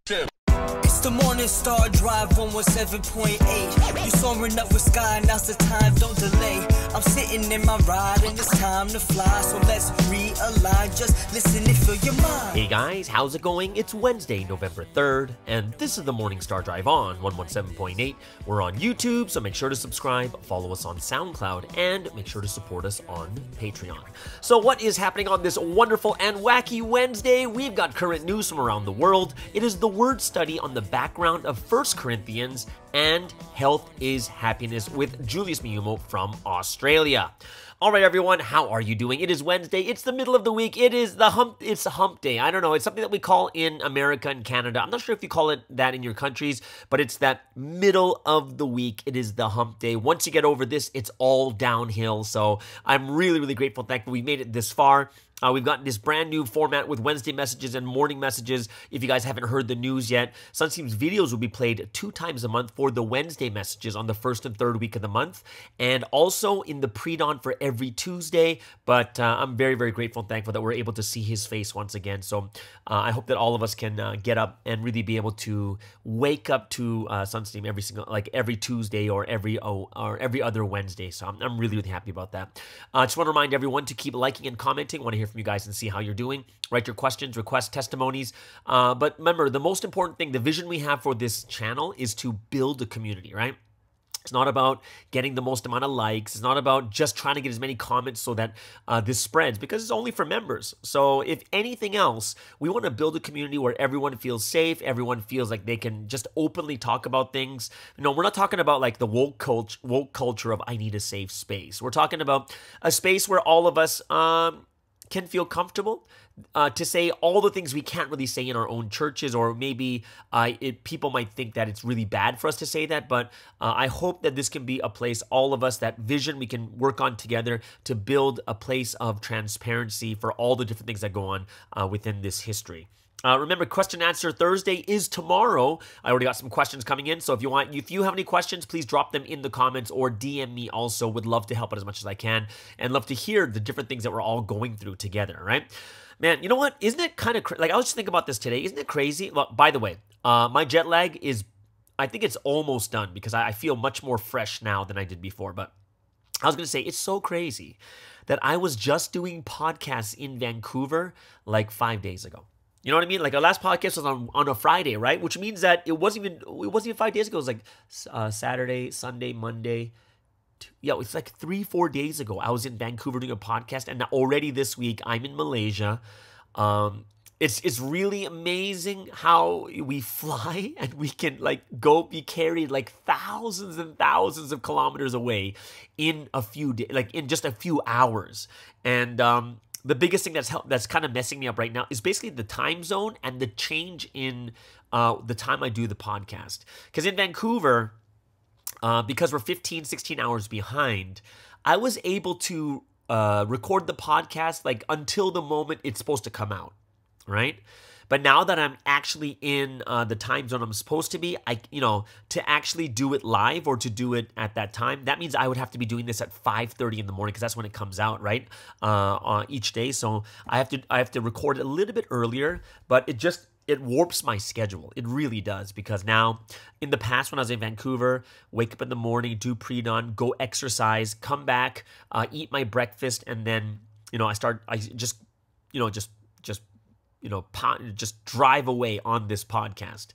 It's the Morning Star Drive 117.8. You soaring up with sky, now's the time, don't delay. I'm sitting in my ride and it's time to fly, so let's realign, just listen and fill your mind. Hey guys, how's it going? It's Wednesday, November 3rd, and this is the Morning Star Drive on 117.8. We're on YouTube, so make sure to subscribe, follow us on SoundCloud, and make sure to support us on Patreon. So what is happening on this wonderful and wacky Wednesday? We've got current news from around the world. It is the word study on the background of 1 Corinthians, and health is happiness with Julius Miumo from Australia. All right, everyone, how are you doing? It is Wednesday. It's the middle of the week. It's a hump day. I don't know. It's something that we call in America and Canada. I'm not sure if you call it that in your countries, but it's that middle of the week. It is the hump day. Once you get over this, it's all downhill. So I'm really, really grateful and thankful we made it this far. We've gotten this brand new format with Wednesday messages and morning messages. If you guys haven't heard the news yet, Sunsteam's videos will be played 2 times a month for the Wednesday messages on the 1st and 3rd week of the month, and also in the pre-dawn for every Tuesday. But I'm very, very grateful and thankful that we're able to see his face once again. So I hope that all of us can get up and really be able to wake up to Sunsteam every Tuesday or every other Wednesday. So I'm really, really happy about that. I just want to remind everyone to keep liking and commenting. I want to hear from you guys and see how you're doing. Write your questions, request testimonies. But remember, the most important thing, the vision we have for this channel is to build a community, right? It's not about getting the most amount of likes. It's not about just trying to get as many comments so that this spreads, because it's only for members. So if anything else, we want to build a community where everyone feels safe. Everyone feels like they can just openly talk about things. You know, we're not talking about like the woke culture of I need a safe space. We're talking about a space where all of us can feel comfortable to say all the things we can't really say in our own churches, or maybe people might think that it's really bad for us to say that, but I hope that this can be a place, all of us, that vision we can work on together to build a place of transparency for all the different things that go on within this history. Remember, question and answer Thursday is tomorrow. I already got some questions coming in, so if you have any questions, please drop them in the comments or DM me also. Would love to help out as much as I can, and love to hear the different things that we're all going through together, right? Man, you know what? Isn't it kind of like, I was just thinking about this today. Isn't it crazy? Well, by the way, my jet lag is, I think it's almost done, because I feel much more fresh now than I did before. But I was going to say, it's so crazy that I was just doing podcasts in Vancouver like 5 days ago. You know what I mean? Like, our last podcast was on a Friday, right? Which means that it wasn't even 5 days ago. It was like Saturday, Sunday, Monday. Yeah, it's like 3-4 days ago. I was in Vancouver doing a podcast, and already this week I'm in Malaysia. It's really amazing how we fly and we can like go be carried like thousands and thousands of kilometers away in a few days, like in just a few hours. And the biggest thing that's kind of messing me up right now is basically the time zone and the change in the time I do the podcast. Because in Vancouver, because we're 15, 16 hours behind, I was able to record the podcast like until the moment it's supposed to come out, right? But now that I'm actually in the time zone I'm supposed to be, to actually do it live or to do it at that time, that means I would have to be doing this at 5:30 in the morning, because that's when it comes out, right? Each day. So I have to record it a little bit earlier, but it warps my schedule. It really does, because now, in the past when I was in Vancouver, wake up in the morning, do pre-dawn, go exercise, come back, eat my breakfast, and then I just drive away on this podcast.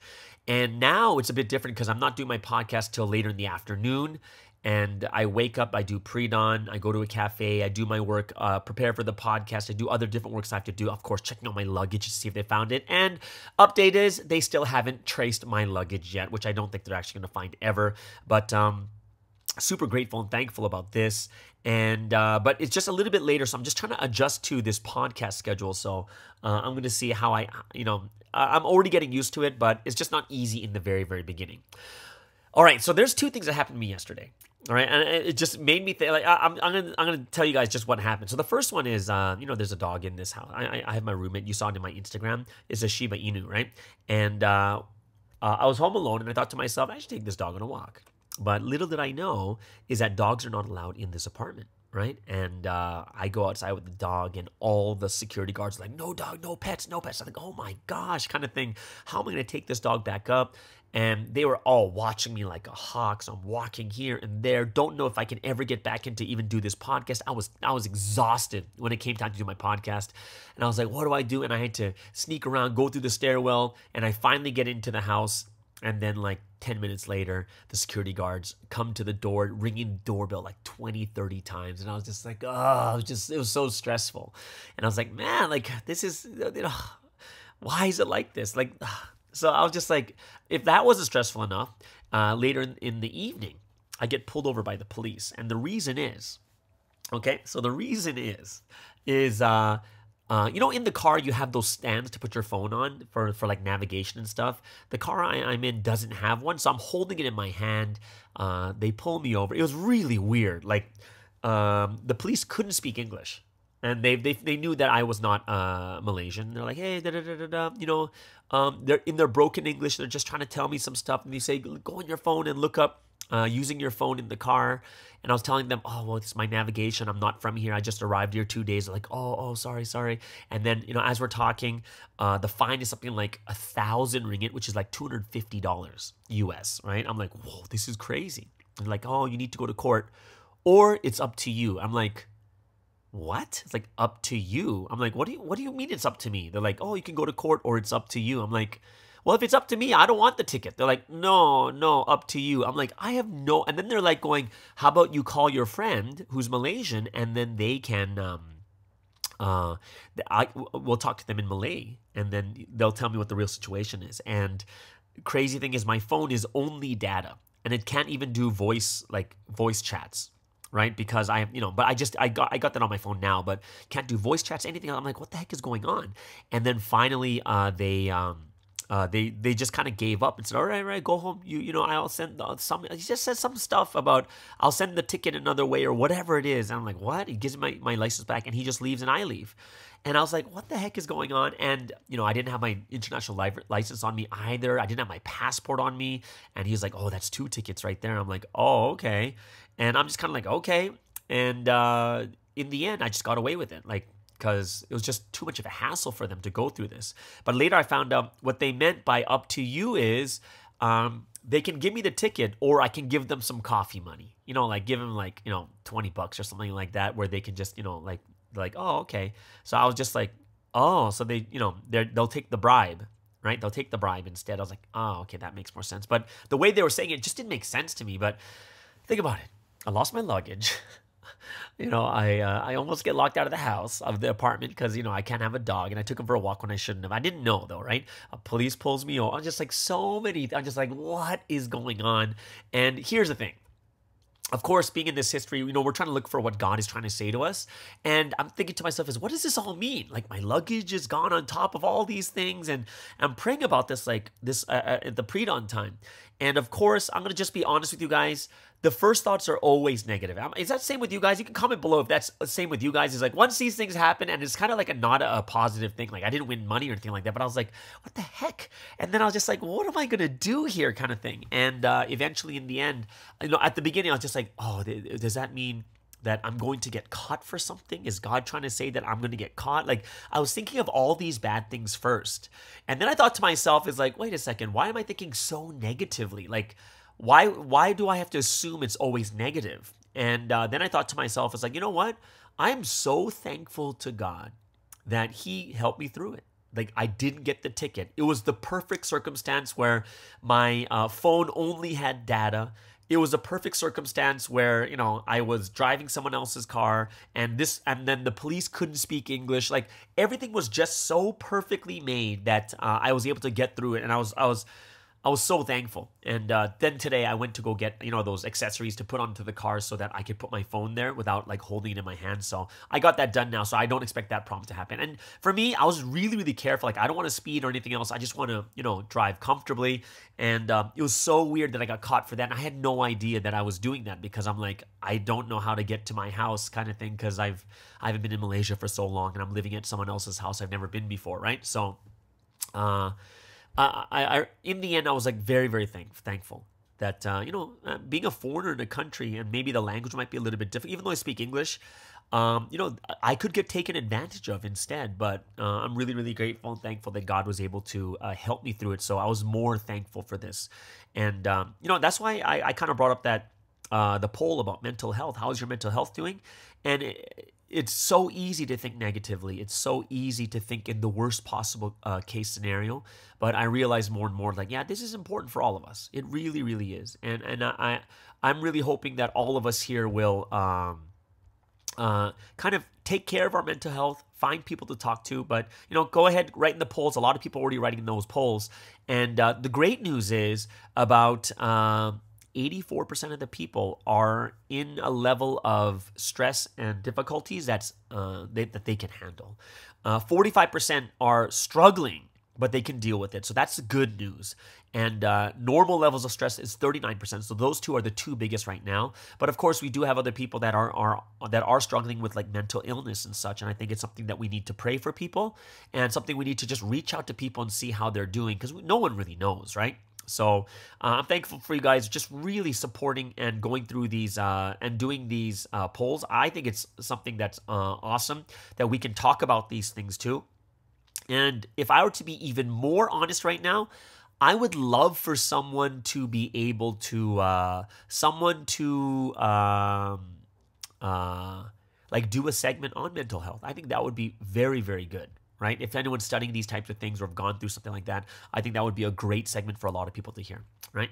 And now it's a bit different, because I'm not doing my podcast till later in the afternoon. And I wake up, I do pre-dawn, I go to a cafe, I do my work, prepare for the podcast, I do other different works I have to do, of course, checking out my luggage to see if they found it. And update is, they still haven't traced my luggage yet, which I don't think they're actually going to find ever. But super grateful and thankful about this. And but it's just a little bit later, so I'm just trying to adjust to this podcast schedule. So I'm going to see how I'm already getting used to it, but it's just not easy in the very, very beginning. All right, so there's 2 things that happened to me yesterday. All right, and it just made me think. Like, I'm gonna tell you guys just what happened. So the first one is, there's a dog in this house. I have my roommate. You saw it in my Instagram. It's a Shiba Inu, right? And I was home alone, and I thought to myself, I should take this dog on a walk. But little did I know is that dogs are not allowed in this apartment. right? And I go outside with the dog, and all the security guards are like, no dog, no pets, no pets. I'm like, oh my gosh, kind of thing. How am I going to take this dog back up? And they were all watching me like a hawk. So I'm walking here and there. Don't know if I can ever get back into even do this podcast. I was exhausted when it came time to do my podcast. And I was like, what do I do? And I had to sneak around, go through the stairwell, and I finally get into the house. And then like 10 minutes later, the security guards come to the door, ringing the doorbell like 20, 30 times. And I was just like, oh, it was so stressful. And I was like, man, like this is, why is it like this? Like, so I was just like, if that wasn't stressful enough, later in the evening, I get pulled over by the police. And the reason is, in the car, you have those stands to put your phone on for like navigation and stuff. The car I'm in doesn't have one, so I'm holding it in my hand. They pull me over. It was really weird. Like, the police couldn't speak English. And they knew that I was not Malaysian. They're like, hey, they're in their broken English. They're just trying to tell me some stuff. And they say, go on your phone and look up using your phone in the car. And I was telling them, oh, well, it's my navigation. I'm not from here. I just arrived here 2 days. They're like, oh, sorry. And then, as we're talking, the fine is something like 1,000 ringgit, which is like $250 US, right? I'm like, whoa, this is crazy. And like, oh, you need to go to court or it's up to you. I'm like, what? It's like, up to you. I'm like, what do you mean it's up to me? They're like, oh, you can go to court or it's up to you. I'm like, well, if it's up to me, I don't want the ticket. They're like, no, up to you. I'm like, I have no. And then they're like going, how about you call your friend who's Malaysian and then they can, we'll talk to them in Malay and then they'll tell me what the real situation is. And crazy thing is my phone is only data and it can't even do voice chats. Right? Because I have, but I got that on my phone now, but can't do voice chats, anything. I'm like, what the heck is going on? And then finally, they just kind of gave up and said, all right, go home. I'll send some. He just said some stuff about I'll send the ticket another way or whatever it is. And I'm like, what? He gives me my license back, and he just leaves, and I leave. And I was like, what the heck is going on? And, I didn't have my international license on me either. I didn't have my passport on me. And he's like, oh, that's 2 tickets right there. I'm like, oh, okay. And I'm just kind of like, okay. And in the end, I just got away with it. Like, because it was just too much of a hassle for them to go through this. But later I found out what they meant by up to you is they can give me the ticket or I can give them some coffee money. Like give them like, $20 or something like that where they can just, like, oh, okay. So I was just like, oh, so they, they'll take the bribe, right? They'll take the bribe instead. I was like, oh, okay, that makes more sense. But the way they were saying it just didn't make sense to me. But think about it. I lost my luggage. I almost get locked out of the house, of the apartment, because, I can't have a dog. And I took him for a walk when I shouldn't have. I didn't know, though, right? A police pulls me over. I'm just like, I'm just like, what is going on? And here's the thing. Of course, being in this history, we're trying to look for what God is trying to say to us. And I'm thinking to myself what does this all mean? Like, my luggage is gone on top of all these things. And I'm praying about this, at the pre-dawn time. And of course, I'm going to just be honest with you guys. The first thoughts are always negative. Is that the same with you guys? You can comment below if that's the same with you guys. It's like once these things happen and it's kind of like not a positive thing. Like I didn't win money or anything like that, but I was like, what the heck? And then I was just like, what am I going to do here kind of thing? And eventually in the end, at the beginning, I was just like, oh, does that mean that I'm going to get caught for something? Is God trying to say that I'm going to get caught? Like I was thinking of all these bad things first. And then I thought to myself, wait a second, why am I thinking so negatively? Like, why do I have to assume it's always negative? And then I thought to myself, you know what? I am so thankful to God that he helped me through it. Like I didn't get the ticket. It was the perfect circumstance where my phone only had data. It was a perfect circumstance where, I was driving someone else's car and then the police couldn't speak English. Like everything was just so perfectly made that I was able to get through it. And I was so thankful. And then today I went to go get, those accessories to put onto the car so that I could put my phone there without like holding it in my hand. So I got that done now. So I don't expect that problem to happen. And for me, I was really, really careful. Like I don't want to speed or anything else. I just want to, drive comfortably. And it was so weird that I got caught for that. And I had no idea that I was doing that because I'm like, I don't know how to get to my house kind of thing. Cause I haven't been in Malaysia for so long and I'm living at someone else's house I've never been before. Right. So, I in the end, I was like very, very thankful. that, being a foreigner in a country and maybe the language might be a little bit different, even though I speak English, I could get taken advantage of instead. But I'm really, really grateful and thankful that God was able to help me through it. So I was more thankful for this. And, that's why I kind of brought up that the poll about mental health. How's your mental health doing? And it's so easy to think negatively. It's so easy to think in the worst possible case scenario. But I realize more and more, like, yeah, this is important for all of us. It really, really is. And I'm really hoping that all of us here will kind of take care of our mental health, find people to talk to. But, go ahead, write in the polls. A lot of people are already writing in those polls. And the great news is about 84% of the people are in a level of stress and difficulties that they can handle. 45% are struggling, but they can deal with it. So that's good news. And normal levels of stress is 39%. So those two are the two biggest right now. But of course, we do have other people that are struggling with like mental illness and such. And I think it's something that we need to pray for people, and something we need to just reach out to people and see how they're doing, because no one really knows, right? So I'm thankful for you guys just really supporting and going through these and doing these polls. I think it's something that's awesome that we can talk about these things too. And if I were to be even more honest right now, I would love for someone to be able to, like do a segment on mental health. I think that would be very, very good. Right? If anyone's studying these types of things or have gone through something like that, I think that would be a great segment for a lot of people to hear, right?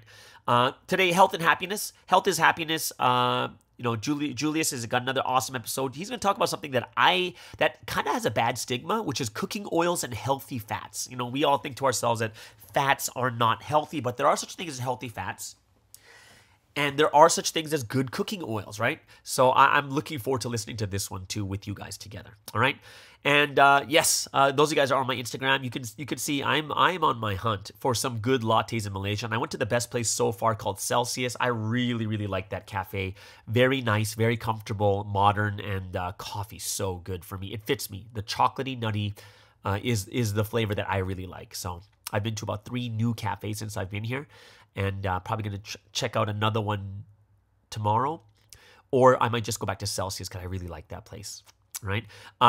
Today, health and happiness. Health is happiness. Julius has got another awesome episode. He's going to talk about something that kind of has a bad stigma, which is cooking oils and healthy fats. We all think to ourselves that fats are not healthy, but there are such things as healthy fats. And there are such things as good cooking oils, right? So I'm looking forward to listening to this one too with you guys together. All right. And yes, those of you guys are on my Instagram. You can see I'm on my hunt for some good lattes in Malaysia. And I went to the best place so far called Celsius. I really, really like that cafe. Very nice, very comfortable, modern, and coffee so good for me. It fits me. The chocolatey nutty is the flavor that I really like. So I've been to about 3 new cafes since I've been here. And probably going to check out another one tomorrow. Or I might just go back to Celsius because I really like that place. Right?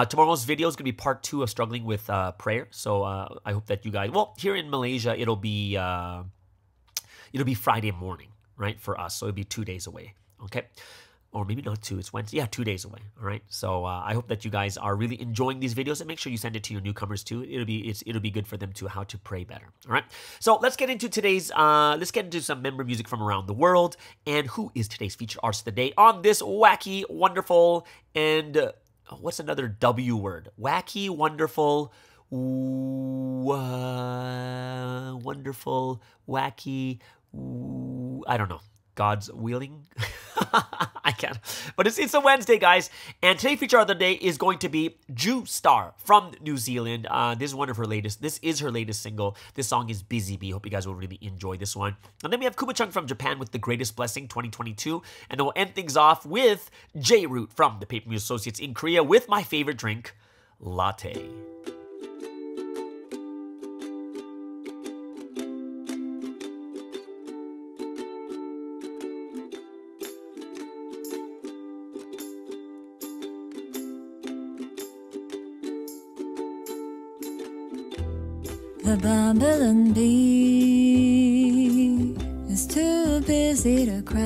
Tomorrow's video is going to be part 2 of struggling with prayer. So I hope that you guys... Well, here in Malaysia, it'll be Friday morning, right, for us. So it'll be 2 days away. Okay? Or maybe not 2, it's Wednesday. Yeah, 2 days away. All right. So I hope that you guys are really enjoying these videos, and make sure you send it to your newcomers too. It'll be good for them to how to pray better. All right. So let's get into some member music from around the world. And who is today's featured artist of the day on this wacky, wonderful, and what's another W word? Wacky, wonderful, wonderful, wacky. I don't know. God's wheeling. I can't. But it's a Wednesday, guys. And today's feature of the day is going to be Ju Star from New Zealand. This is her latest single. This song is Busy Bee. Hope you guys will really enjoy this one. And then we have Kuma-chung from Japan with The Greatest Blessing 2022. And then we'll end things off with J-Root from the Paper Mills Associates in Korea with my favorite drink, latte. The bumblebee bee is too busy to cry,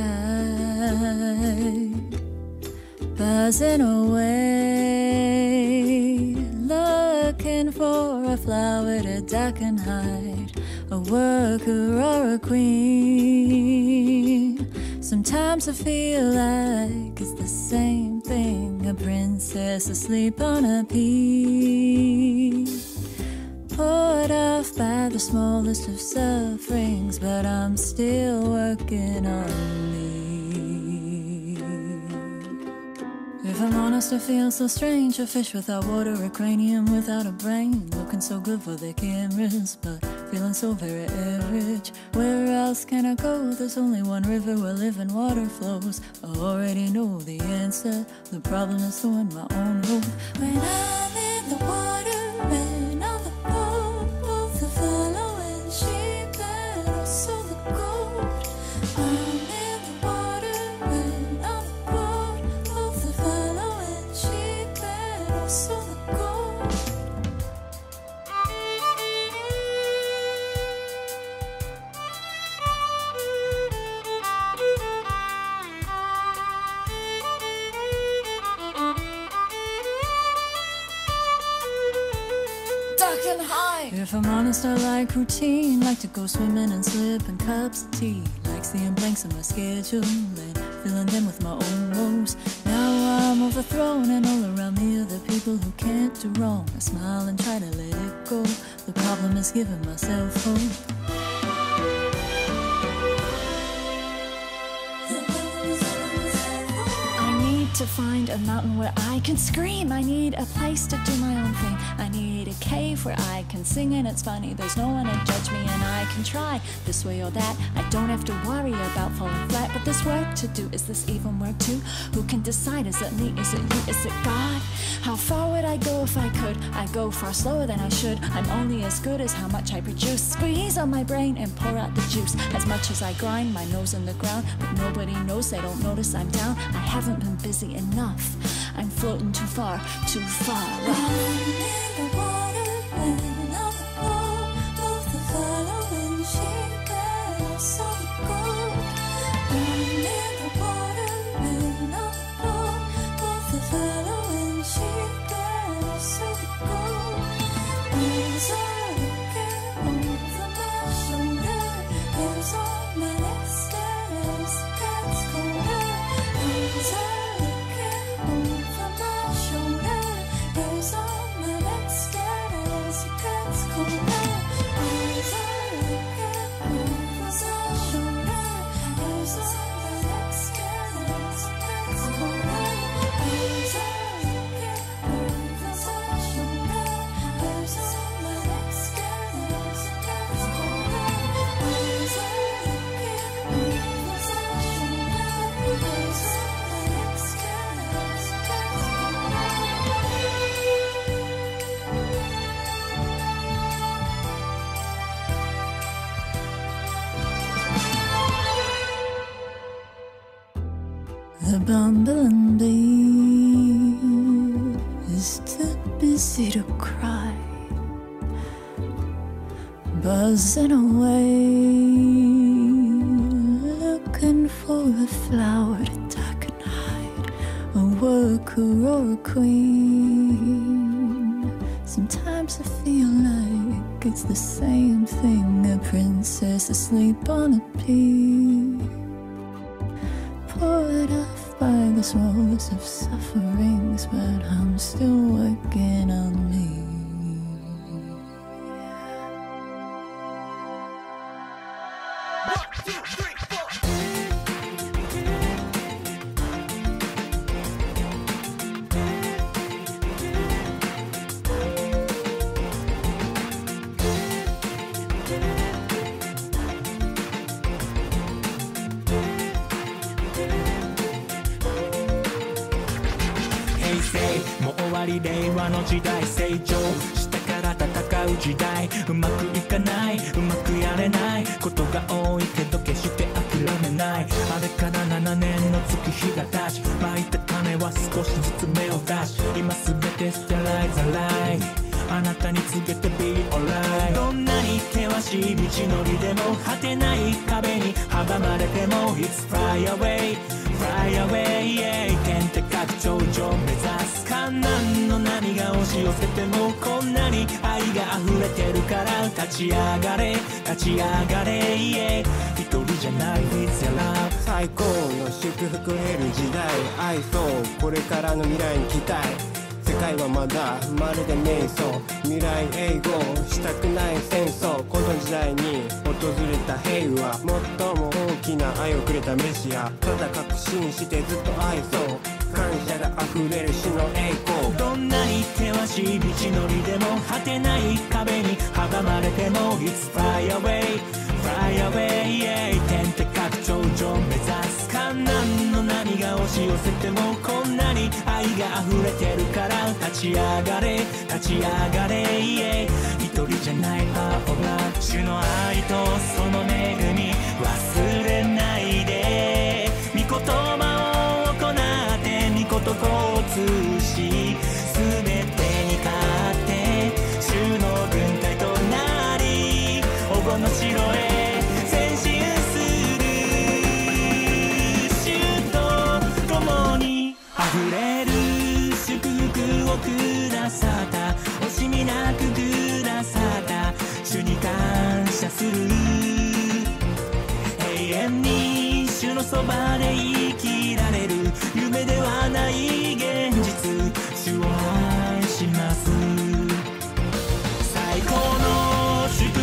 buzzing away, looking for a flower to duck and hide, a worker or a queen. Sometimes I feel like it's the same thing, a princess asleep on a pea. Put off by the smallest of sufferings, but I'm still working on me. If I'm honest, I feel so strange, a fish without water, a cranium without a brain, looking so good for the cameras, but feeling so very average. Where else can I go? There's only one river where living water flows. I already know the answer, the problem is throwing my own hope. When I'm in the water and all the following sheep and also the gold. high. If I'm honest, I like routine. Like to go swimming and slip in cups of tea. Like seeing blanks in my schedule and filling them with my own woes. Now I'm overthrown, and all around me are the people who can't do wrong. I smile and try to let it go. The problem is giving myself hope. To find a mountain where I can scream. I need a place to do my own thing. I need a cave where I can sing and it's funny. There's no one to judge me and I can try this way or that. I don't have to worry about falling flat. But there's work to do. Is this even work too? Who can decide? Is it me? Is it you? Is it God? How far would I go if I could? I go far slower than I should. I'm only as good as how much I produce. Squeeze on my brain and pour out the juice. As much as I grind my nose in the ground, but nobody knows, they don't notice I'm down. I haven't been busy enough. I'm floating too far off. I'm in the water and on the floor. Both the following shake and so gold. I'm in the water and on the floor. Both the following shake and so gold. Eyes are looking over my shoulder. Hands on my neck, stares, gets colder. Eyes are the bumbling bee is too busy to cry, buzzing away, looking for a flower to tuck and hide, a worker or a queen. Sometimes I feel like it's the same thing, a princess asleep on a pea, poured off by the swells of sufferings, but I'm still working on me.もう終わり令和の時代成長下から戦う時代うまくいかないうまくやれないことが多いけど決して諦めないあれから7年の月日が経ち巻いた種は少しずつ芽を出し今すべて捨てられざらいあなたに告げて Be alright どんなに険しい道のりでも果てない壁に阻まれても It's fly away Fly away, yeah 天敵拡頂上目指す観難の波が押し寄せてもこんなに愛が溢れてるから立ち上がれ立ち上がれ、yeah 一人じゃない It's your love 最高の祝福得る時代愛そうこれからの未来に期待世界はまだまるで瞑想未来永劫したくない戦争この時代に訪れた平和最も大きな愛をくれたメシアただ確信してずっと愛そう感謝が溢れる死の栄光どんなに険しい道のりでも果てない壁に阻まれても It's fly away Fly away, yeah 天敵拡頂上目指す観難の波が押し寄せてもこんなに愛が溢れてるから立ち上がれ立ち上がれ、yeah 一人じゃないパーフォラ主の愛とその恵み忘れないで御言葉を行って御言を通し全てに勝って主の軍隊となり黄金の城へ前進する主と共に溢れる祝福をくださった惜しみなくくださ主に感謝する永遠に主のそばで生きられる夢ではない現実主を愛します最高の祝福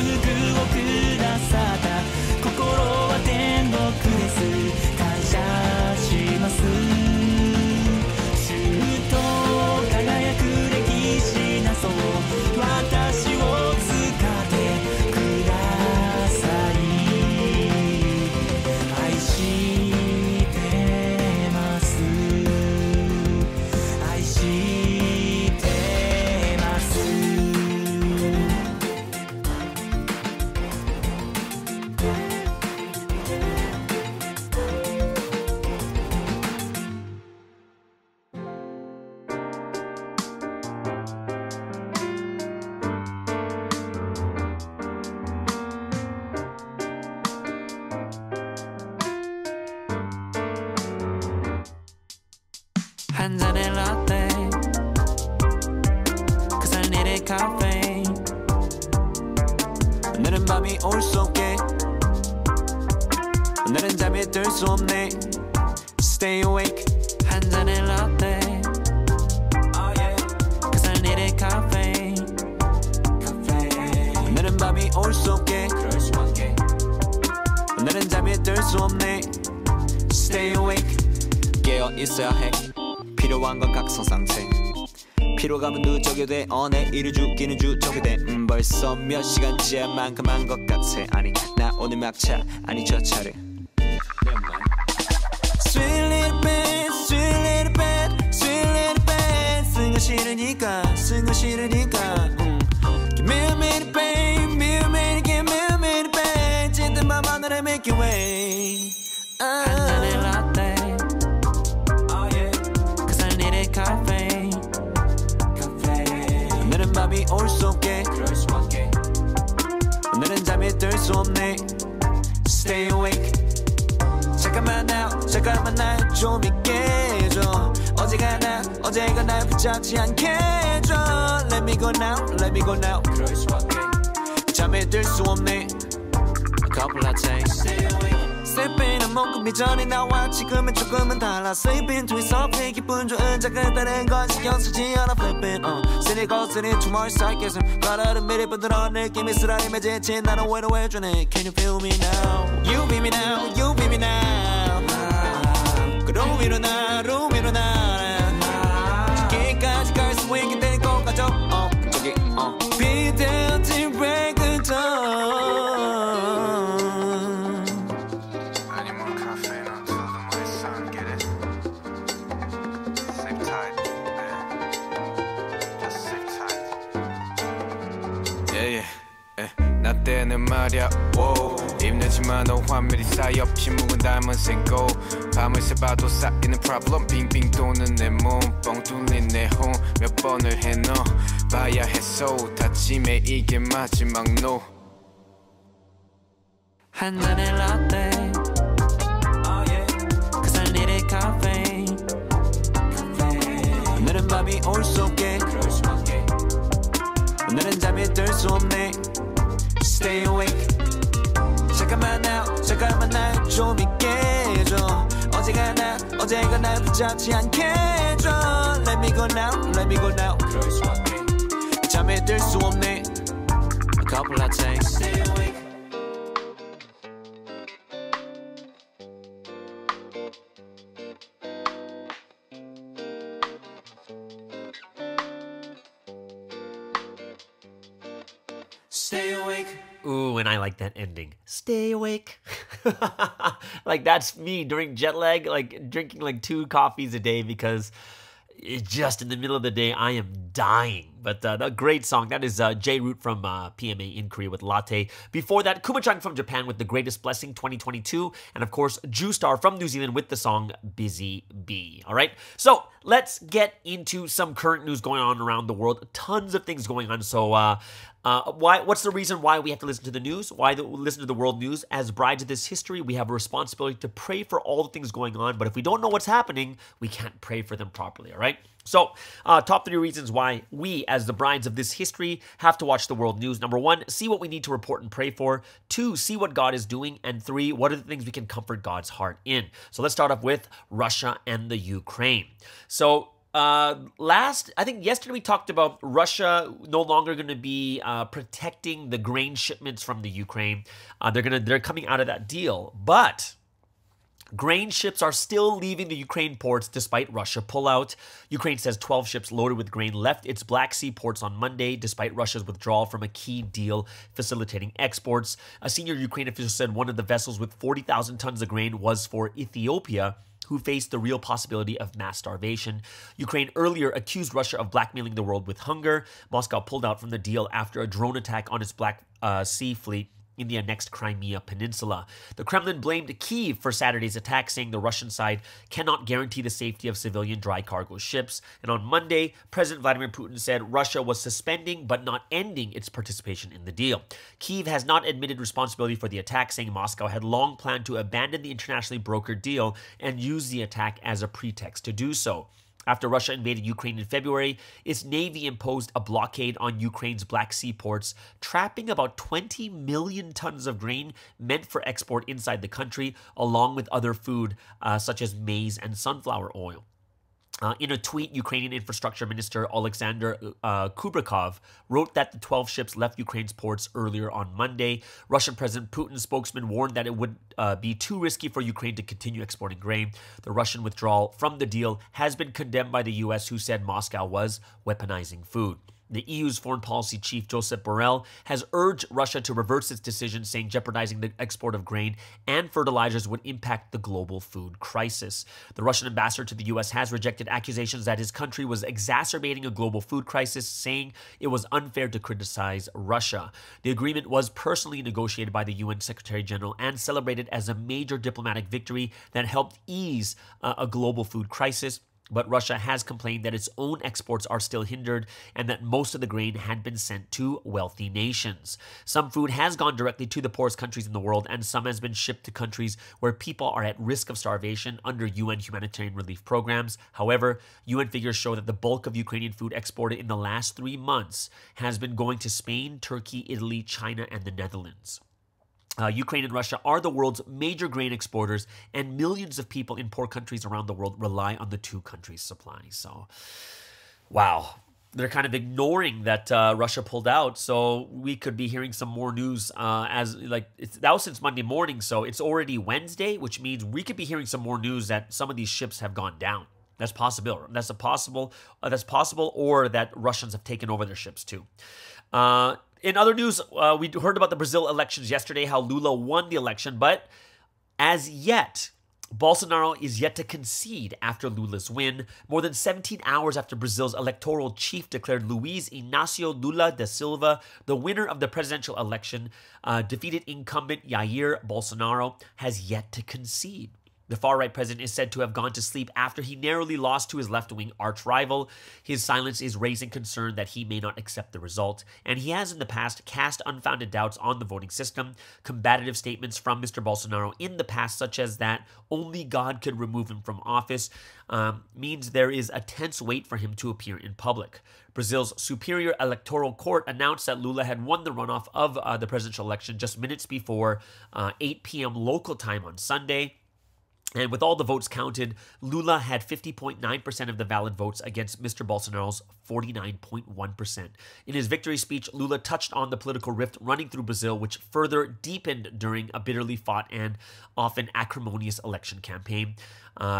をくださった心は天国です感謝します主と輝く歴史なそう私を使ってください愛してます愛してます한 잔의 라떼 그 산일의 카페 오늘은 밤이 올 수 없게 오늘은 잠이 들 수 없네 Stay awake 한 잔의 라떼 그 산일의 카페 오늘은 밤이 올 수 없게 오늘은 잠이 들 수 없네 Stay awake 깨어 있어야 해 필요한 건 각성상태 피로감은 누적이 돼 내일을 죽기는 주적이 돼 벌써 몇 시간째야 만큼한 것 같아 아니 나 오늘 막차 아니 저 차례 Sweet little bit Sweet little bit Sweet little bit 쓴 거 싫으니까 쓴 거 싫으니까 Give me a minute babe Me a minute give me a minute babe 짙은 밤 하늘에 Milky Way 한 잔의 라떼 카페 오늘은 밤이 올 수 없게 오늘은 잠이 들 수 없네 Stay awake 잠깐만 날 좀 있게 해줘 어제가 날 붙잡지 않게 해줘 Let me go now Let me go now 잠에 들 수 없네 A couple latte Stay awake Sipping 한 모금이 전에 나와 지금은 조금은 달라 Sleeping twist off 기분 좋은 작은 다른 건 신경 쓰지 않아 Flipping City 거스리 tomorrow start 계속 가라는 미리 부드러운 느낌이 쓰라림에 지친 나는 외로워해주네 Can you feel me now You be me now You be me now 그 room 위로 나 저기까지 갈 수 있게 되는 것 같죠 저기 Be there till break of dawn 나 때는 말야 입내지만 너 화면이 쌓여 피묵은 닮은 생고 밤을 새봐도 쌓이는 problem 빙빙 도는 내 몸 뻥 뚫린 내 홈 몇 번을 해너 봐야 했어 다짐에 이게 마지막 no 한 잔의 라떼 그 산일의 카페 오늘은 밤이 올 수 없게 오늘은 잠이 들 수 없네 Stay awake 잠깐만 날 좀 있게 해줘 어제가 날 붙잡지 않게 해줘 Let me go now Let me go now 잠에 들 수 없네 A couple latte Stay awake Stay awake Ooh, and I like that ending. Stay awake. Like, that's me during jet lag, like drinking like 2 coffees a day because it's just in the middle of the day, I am dying. But a great song. That is J-Root from PMA in Korea with Latte. Before that, Kuma-chan from Japan with The Greatest Blessing 2022. And of course, Ju-Star from New Zealand with the song Busy Bee. All right? So let's get into some current news going on around the world. Tons of things going on. So what's the reason why we have to listen to the news? Why listen to the world news? As brides of this history, we have a responsibility to pray for all the things going on. But if we don't know what's happening, we can't pray for them properly. All right? So, top 3 reasons why we, as the brides of this history, have to watch the world news. Number 1, see what we need to report and pray for. 2, see what God is doing. And 3, what are the things we can comfort God's heart in? So let's start off with Russia and the Ukraine. So, I think yesterday we talked about Russia no longer going to be protecting the grain shipments from the Ukraine. They're coming out of that deal, but grain ships are still leaving the Ukraine ports despite Russia pullout. Ukraine says 12 ships loaded with grain left its Black Sea ports on Monday despite Russia's withdrawal from a key deal facilitating exports. A senior Ukraine official said one of the vessels with 40,000 tons of grain was for Ethiopia, who faced the real possibility of mass starvation. Ukraine earlier accused Russia of blackmailing the world with hunger. Moscow pulled out from the deal after a drone attack on its Black Sea fleet in the annexed Crimea Peninsula. The Kremlin blamed Kyiv for Saturday's attack, saying the Russian side cannot guarantee the safety of civilian dry cargo ships. And on Monday, President Vladimir Putin said Russia was suspending but not ending its participation in the deal. Kyiv has not admitted responsibility for the attack, saying Moscow had long planned to abandon the internationally brokered deal and use the attack as a pretext to do so. After Russia invaded Ukraine in February, its navy imposed a blockade on Ukraine's Black Sea ports, trapping about 20 million tons of grain meant for export inside the country, along with other food such as maize and sunflower oil. In a tweet, Ukrainian Infrastructure Minister Alexander Kubrikov wrote that the 12 ships left Ukraine's ports earlier on Monday. Russian President Putin's spokesman warned that it would be too risky for Ukraine to continue exporting grain. The Russian withdrawal from the deal has been condemned by the U.S., who said Moscow was weaponizing food. The EU's foreign policy chief, Josep Borrell, has urged Russia to reverse its decision, saying jeopardizing the export of grain and fertilizers would impact the global food crisis. The Russian ambassador to the U.S. has rejected accusations that his country was exacerbating a global food crisis, saying it was unfair to criticize Russia. The agreement was personally negotiated by the UN Secretary General and celebrated as a major diplomatic victory that helped ease a global food crisis. But Russia has complained that its own exports are still hindered and that most of the grain had been sent to wealthy nations. Some food has gone directly to the poorest countries in the world, and some has been shipped to countries where people are at risk of starvation under UN humanitarian relief programs. However, UN figures show that the bulk of Ukrainian food exported in the last 3 months has been going to Spain, Turkey, Italy, China, and the Netherlands. Ukraine and Russia are the world's major grain exporters, and millions of people in poor countries around the world rely on the two countries' supplies. So, wow. They're kind of ignoring that Russia pulled out, so we could be hearing some more news that was since Monday morning, so it's already Wednesday, which means we could be hearing some more news that some of these ships have gone down. That's possible. That's possible, or that Russians have taken over their ships too. In other news, we heard about the Brazil elections yesterday, how Lula won the election, but as yet, Bolsonaro is yet to concede after Lula's win. More than 17 hours after Brazil's electoral chief declared Luiz Inácio Lula da Silva the winner of the presidential election, defeated incumbent Jair Bolsonaro has yet to concede. The far-right president is said to have gone to sleep after he narrowly lost to his left-wing arch-rival. His silence is raising concern that he may not accept the result, and he has in the past cast unfounded doubts on the voting system. Combative statements from Mr. Bolsonaro in the past, such as that only God could remove him from office, means there is a tense wait for him to appear in public. Brazil's Superior Electoral Court announced that Lula had won the runoff of the presidential election just minutes before 8 p.m. local time on Sunday. And with all the votes counted, Lula had 50.9% of the valid votes against Mr. Bolsonaro's 49.1%. In his victory speech, Lula touched on the political rift running through Brazil, which further deepened during a bitterly fought and often acrimonious election campaign.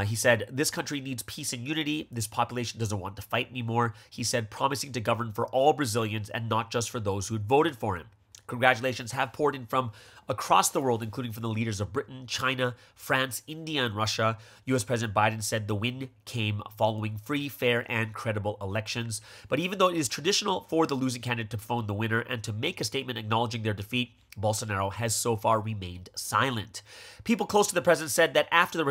He said, "This country needs peace and unity. This population doesn't want to fight anymore," he said, promising to govern for all Brazilians and not just for those who had voted for him. Congratulations have poured in from across the world, including from the leaders of Britain, China, France, India, and Russia. U.S. President Biden said the win came following free, fair, and credible elections. But even though it is traditional for the losing candidate to phone the winner and to make a statement acknowledging their defeat, Bolsonaro has so far remained silent. People close to the president said that after the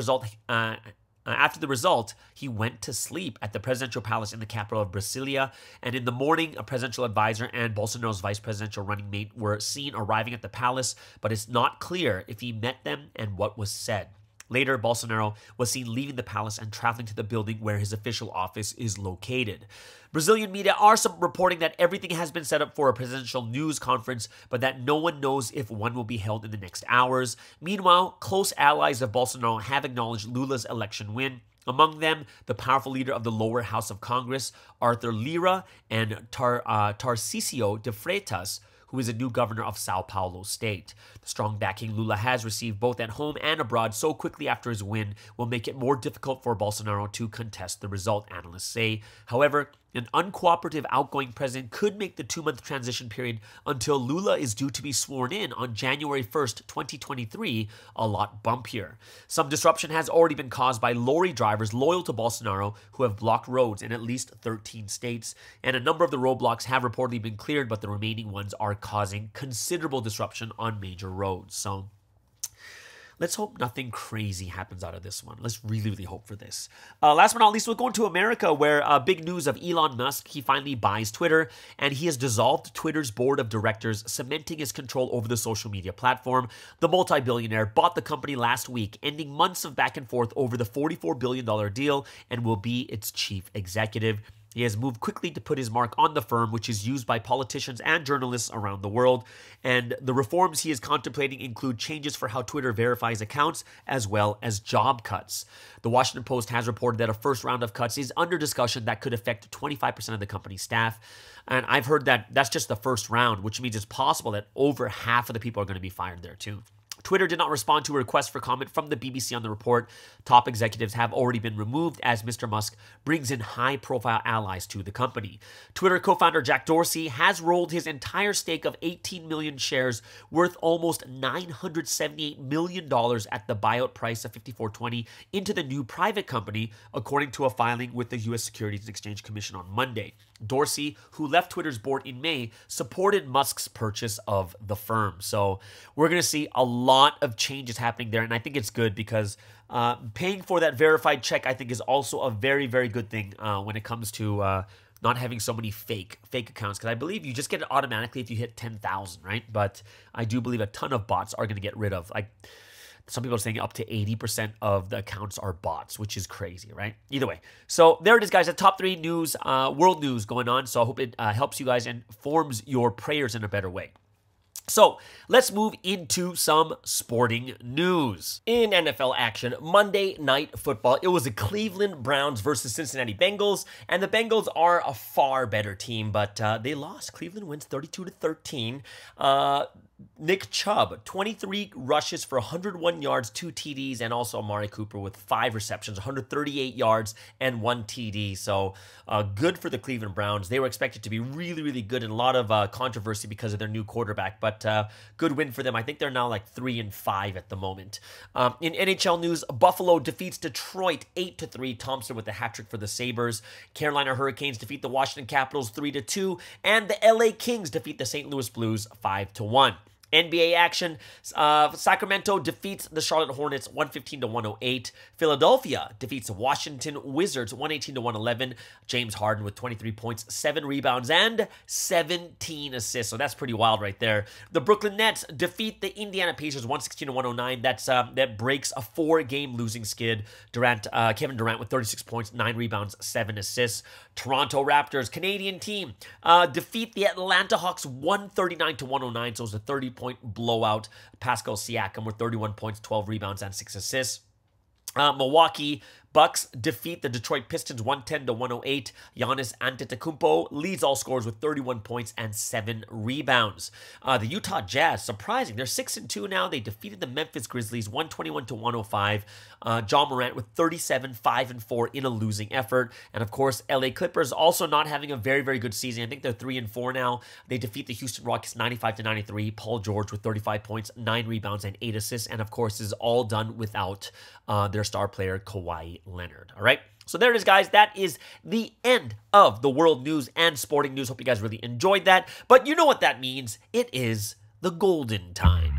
result, he went to sleep at the presidential palace in the capital of Brasilia, and in the morning, a presidential advisor and Bolsonaro's vice presidential running mate were seen arriving at the palace, but it's not clear if he met them and what was said. Later, Bolsonaro was seen leaving the palace and traveling to the building where his official office is located. Brazilian media are reporting that everything has been set up for a presidential news conference, but that no one knows if one will be held in the next hours. Meanwhile, close allies of Bolsonaro have acknowledged Lula's election win. Among them, the powerful leader of the lower house of Congress, Arthur Lira, and Tarcísio de Freitas, who is a new governor of Sao Paulo state. The strong backing Lula has received both at home and abroad so quickly after his win will make it more difficult for Bolsonaro to contest the result, analysts say. However, an uncooperative outgoing president could make the 2-month transition period until Lula is due to be sworn in on January 1st, 2023, a lot bumpier. Some disruption has already been caused by lorry drivers loyal to Bolsonaro who have blocked roads in at least 13 states, and a number of the roadblocks have reportedly been cleared, but the remaining ones are causing considerable disruption on major roads. So let's hope nothing crazy happens out of this one. Let's really, really hope for this. Last but not least, we're going to America, where big news of Elon Musk. He finally buys Twitter, and he has dissolved Twitter's board of directors, cementing his control over the social media platform. The multi-billionaire bought the company last week, ending months of back and forth over the $44 billion deal, and will be its chief executive. He has moved quickly to put his mark on the firm, which is used by politicians and journalists around the world. And the reforms he is contemplating include changes for how Twitter verifies accounts, as well as job cuts. The Washington Post has reported that a first round of cuts is under discussion that could affect 25% of the company's staff. And I've heard that that's just the first round, which means it's possible that over half of the people are going to be fired there too. Twitter did not respond to a request for comment from the BBC on the report. Top executives have already been removed as Mr. Musk brings in high-profile allies to the company. Twitter co-founder Jack Dorsey has rolled his entire stake of 18 million shares worth almost $978 million at the buyout price of $54.20 into the new private company, according to a filing with the U.S. Securities and Exchange Commission on Monday. Dorsey, who left Twitter's board in May, supported Musk's purchase of the firm. So we're going to see a lot of changes happening there, and I think it's good because paying for that verified check, I think, is also a very, very good thing when it comes to not having so many fake accounts, because I believe you just get it automatically if you hit 10,000, right? But I do believe a ton of bots are going to get rid of, like, some people are saying up to 80% of the accounts are bots, which is crazy, right? Either way. So there it is, guys. The top 3 news, world news going on. So I hope it helps you guys and forms your prayers in a better way. So let's move into some sporting news. In NFL action, Monday Night Football, it was the Cleveland Browns versus Cincinnati Bengals, and the Bengals are a far better team, but they lost. Cleveland wins 32-13. Nick Chubb, 23 rushes for 101 yards, 2 TDs, and also Amari Cooper with 5 receptions, 138 yards, and 1 TD. So good for the Cleveland Browns. They were expected to be really, really good, and a lot of controversy because of their new quarterback, but good win for them. I think they're now like 3-5 at the moment. In NHL news, Buffalo defeats Detroit 8-3. Thompson with the hat trick for the Sabres. Carolina Hurricanes defeat the Washington Capitals 3-2, and the LA Kings defeat the St. Louis Blues 5-1. NBA action, Sacramento defeats the Charlotte Hornets 115-108. Philadelphia defeats the Washington Wizards 118-111. James Harden with 23 points, 7 rebounds, and 17 assists. So that's pretty wild right there. The Brooklyn Nets defeat the Indiana Pacers 116-109. That breaks a 4-game losing skid. Kevin Durant with 36 points, 9 rebounds, 7 assists. Toronto Raptors, Canadian team, defeat the Atlanta Hawks 139-109. So it was a 30-point blowout. Pascal Siakam with 31 points, 12 rebounds, and 6 assists. Milwaukee Bucks defeat the Detroit Pistons 110-108. Giannis Antetokounmpo leads all scorers with 31 points and 7 rebounds. The Utah Jazz, surprising, they're 6-2 now. They defeated the Memphis Grizzlies 121-105. John Morant with 37, 5-4 in a losing effort. And of course, LA Clippers also not having a very, very good season. I think they're 3-4 now. They defeat the Houston Rockets 95-93. Paul George with 35 points, 9 rebounds, and 8 assists. And of course, this is all done without their star player Kawhi Leonard. All right. So there it is, guys. That is the end of the world news and sporting news. Hope you guys really enjoyed that. But you know what that means. It is the golden time.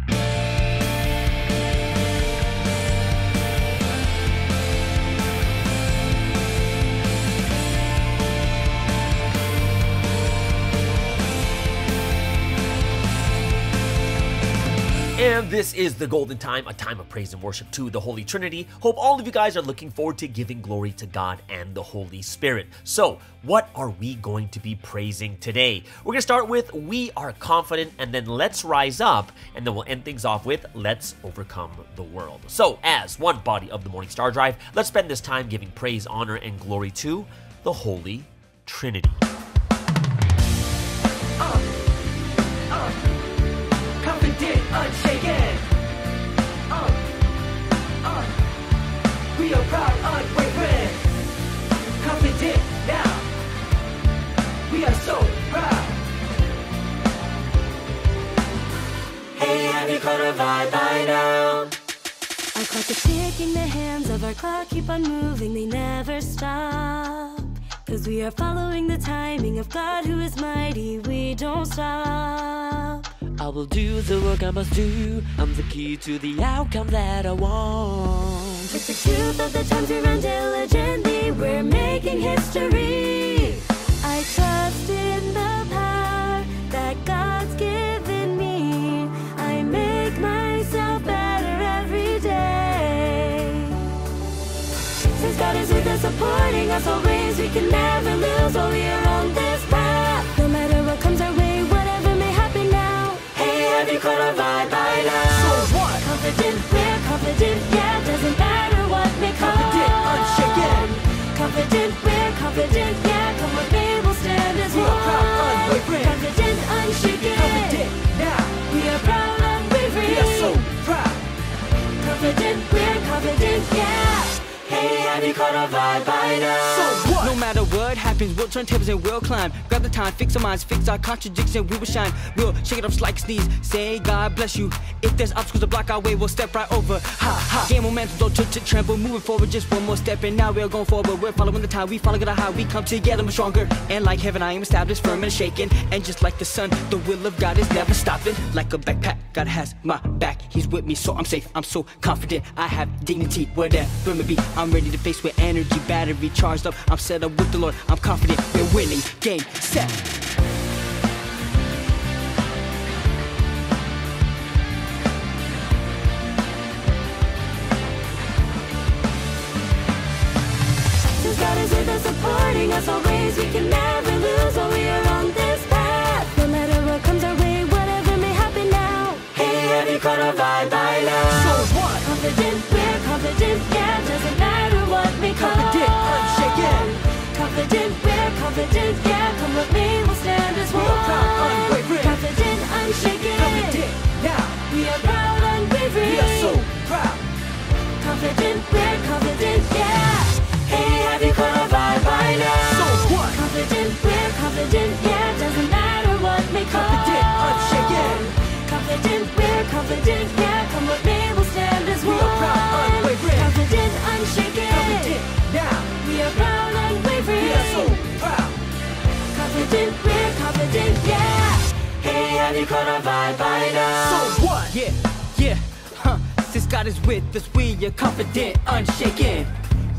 And this is the golden time, a time of praise and worship to the Holy Trinity. Hope all of you guys are looking forward to giving glory to God and the Holy Spirit. So, what are we going to be praising today? We're going to start with We Are Confident, and then Let's Rise Up, and then we'll end things off with Let's Overcome the World. So, as one body of the Morning Star Drive, let's spend this time giving praise, honor, and glory to the Holy Trinity. Confident, unshaken. We are proud, unwavering. Confident now. We are so proud. Hey, have you caught a vibe by now? Our clock is ticking, the hands of our clock keep on moving, they never stop. 'Cause we are following the timing of God who is mighty, we don't stop. I will do the work I must do. I'm the key to the outcome that I want. With the truth of the times we run diligently, we're making history. I trust in the power that God's given me. I make myself better every day. Since God is with us, supporting us always, we can never lose while we are on this path. No matter what comes our way, whatever may happen now. Hey, have you caught a vibe by now? So what? Confident, we're confident, yeah, doesn't matter what may come. Confident, unshaken. Confident, we're confident, yeah, come what may, we'll stand as We one. are proud, unwavering. Confident, unshaken. Confident now. We are proud, unwavering. We are so proud. Confident, we're confident, yeah. Hey, have you caught a vibe by now? So what? No matter what happens, we'll turn tables and we'll climb. Grab the time, fix our minds, fix our contradiction, we will shine. We'll shake it up just like a sneeze, say God bless you. If there's obstacles to block our way, we'll step right over. Ha ha. Gain momentum, don't tremble, moving forward, just one more step, and now we're going forward. We're following the time, we follow God how we come together, we're stronger. And like heaven, I am established, firm and shaken. And just like the sun, the will of God is never stopping. Like a backpack, God has my back, He's with me, so I'm safe. I'm so confident, I have dignity, whatever it may be. I'm ready to face with energy, battery charged up. I'm set up with the Lord, I'm confident, we're winning. Game, set. Since God is with us, supporting us always, we can never lose while we are on this path. No matter what comes our way, whatever may happen now. Hey, have you caught a vibe by now? So what? Confident, we're confident, yeah, doesn't matter what may come. Confident, unshaken. Confident, we're confident, yeah, come what may, we'll stand as one. We are proud, unwavering. Confident, unshaken. Confident now. We are proud, unwavering. We are so proud. Confident, we're confident, yeah. Hey, have you caught a vibe by now? So what? Confident, we're confident, yeah, doesn't matter what may come. Confident, unshaken. Confident, we're confident, yeah, come what may, we'll stand as We one. are proud, unwavering. Confident, unshaken. Confident now. We are proud, unwavering. We are so proud. Confident, we're confident, yeah. Hey, have you caught a vibe by now? So what? Yeah, yeah, huh. Since God is with us, we are confident, unshaken.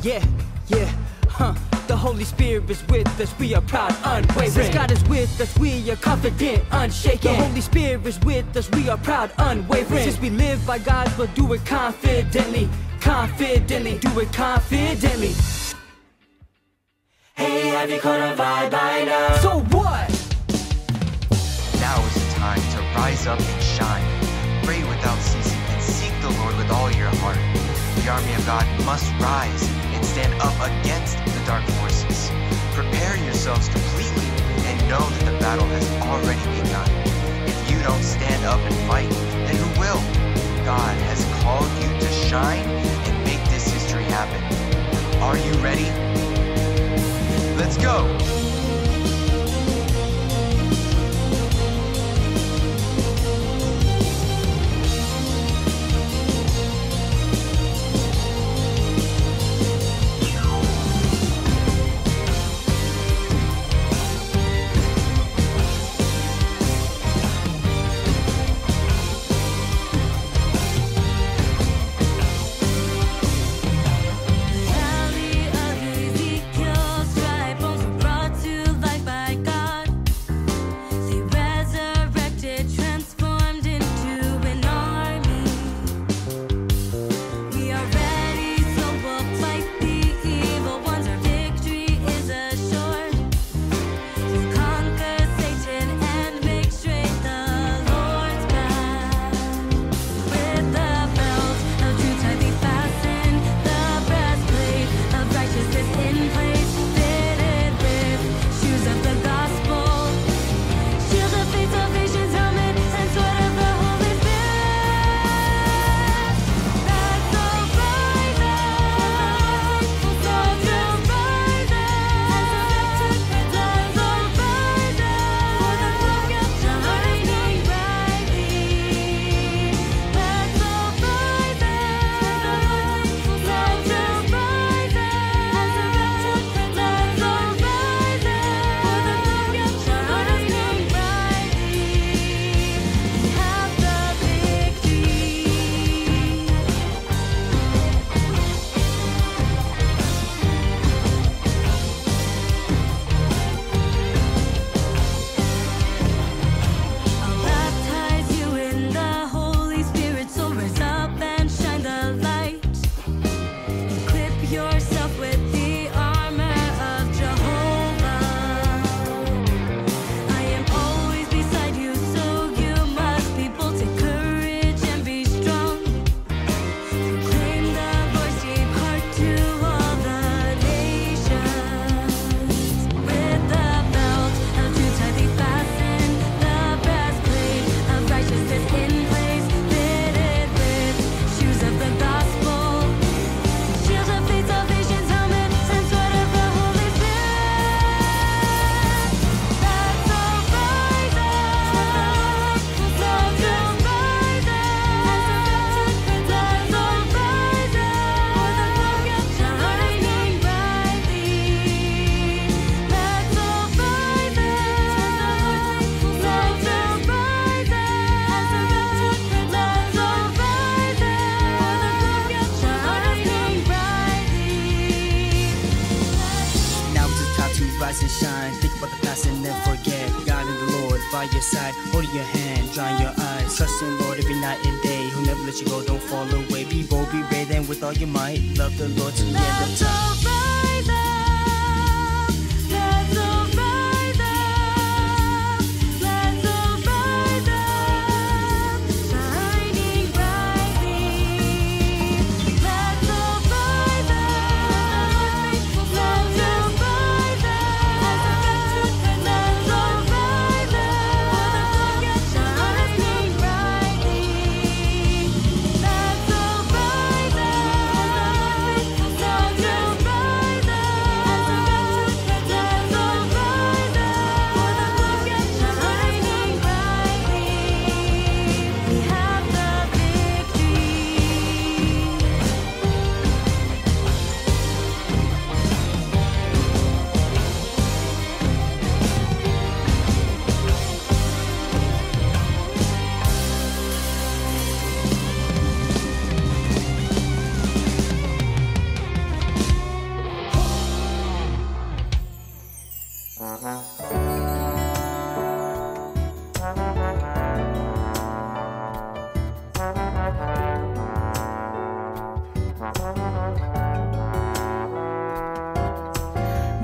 Yeah, yeah, huh. The Holy Spirit is with us, we are proud, unwavering. Since God is with us, we are confident, unshaken. The Holy Spirit is with us, we are proud, unwavering. Since we live by God, we'll do it confidently. Confidently, do it confidently. Hey, have you caught a vibe by now? So what? Now is the time to rise up and shine. Pray without ceasing and seek the Lord with all your heart. The army of God must rise and stand up against the dark forces. Prepare yourselves completely and know that the battle has already begun. If you don't stand up and fight, then who will? God has called you to shine and make this history happen. Are you ready? Let's go! Valley of Ezekiel, dry bones were brought by your side, holding your hand, drying your eyes. Trust in Lord every night and day. He'll never let you go, don't fall away. Be bold, be brave, and with all your might, love the Lord to the end of time.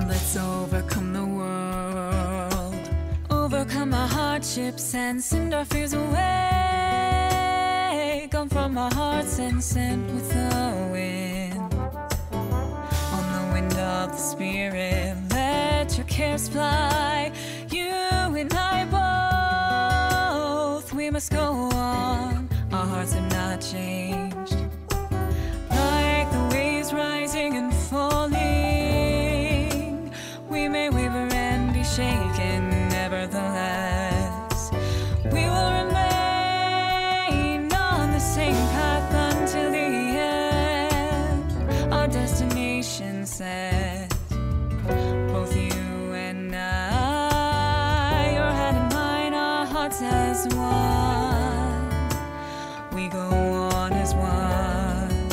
Let's overcome the world, overcome our hardships and send our fears away. Come from our hearts and sent with the wind. On the wind of the Spirit, let your cares fly. You and I both, we must go on. Our hearts have not changed. Like the waves rising and falling, we may waver and be shaken, nevertheless we will remain on the same path until the end. Our destination set, both you and I, your hand in mine, our hearts as one. We go on as one.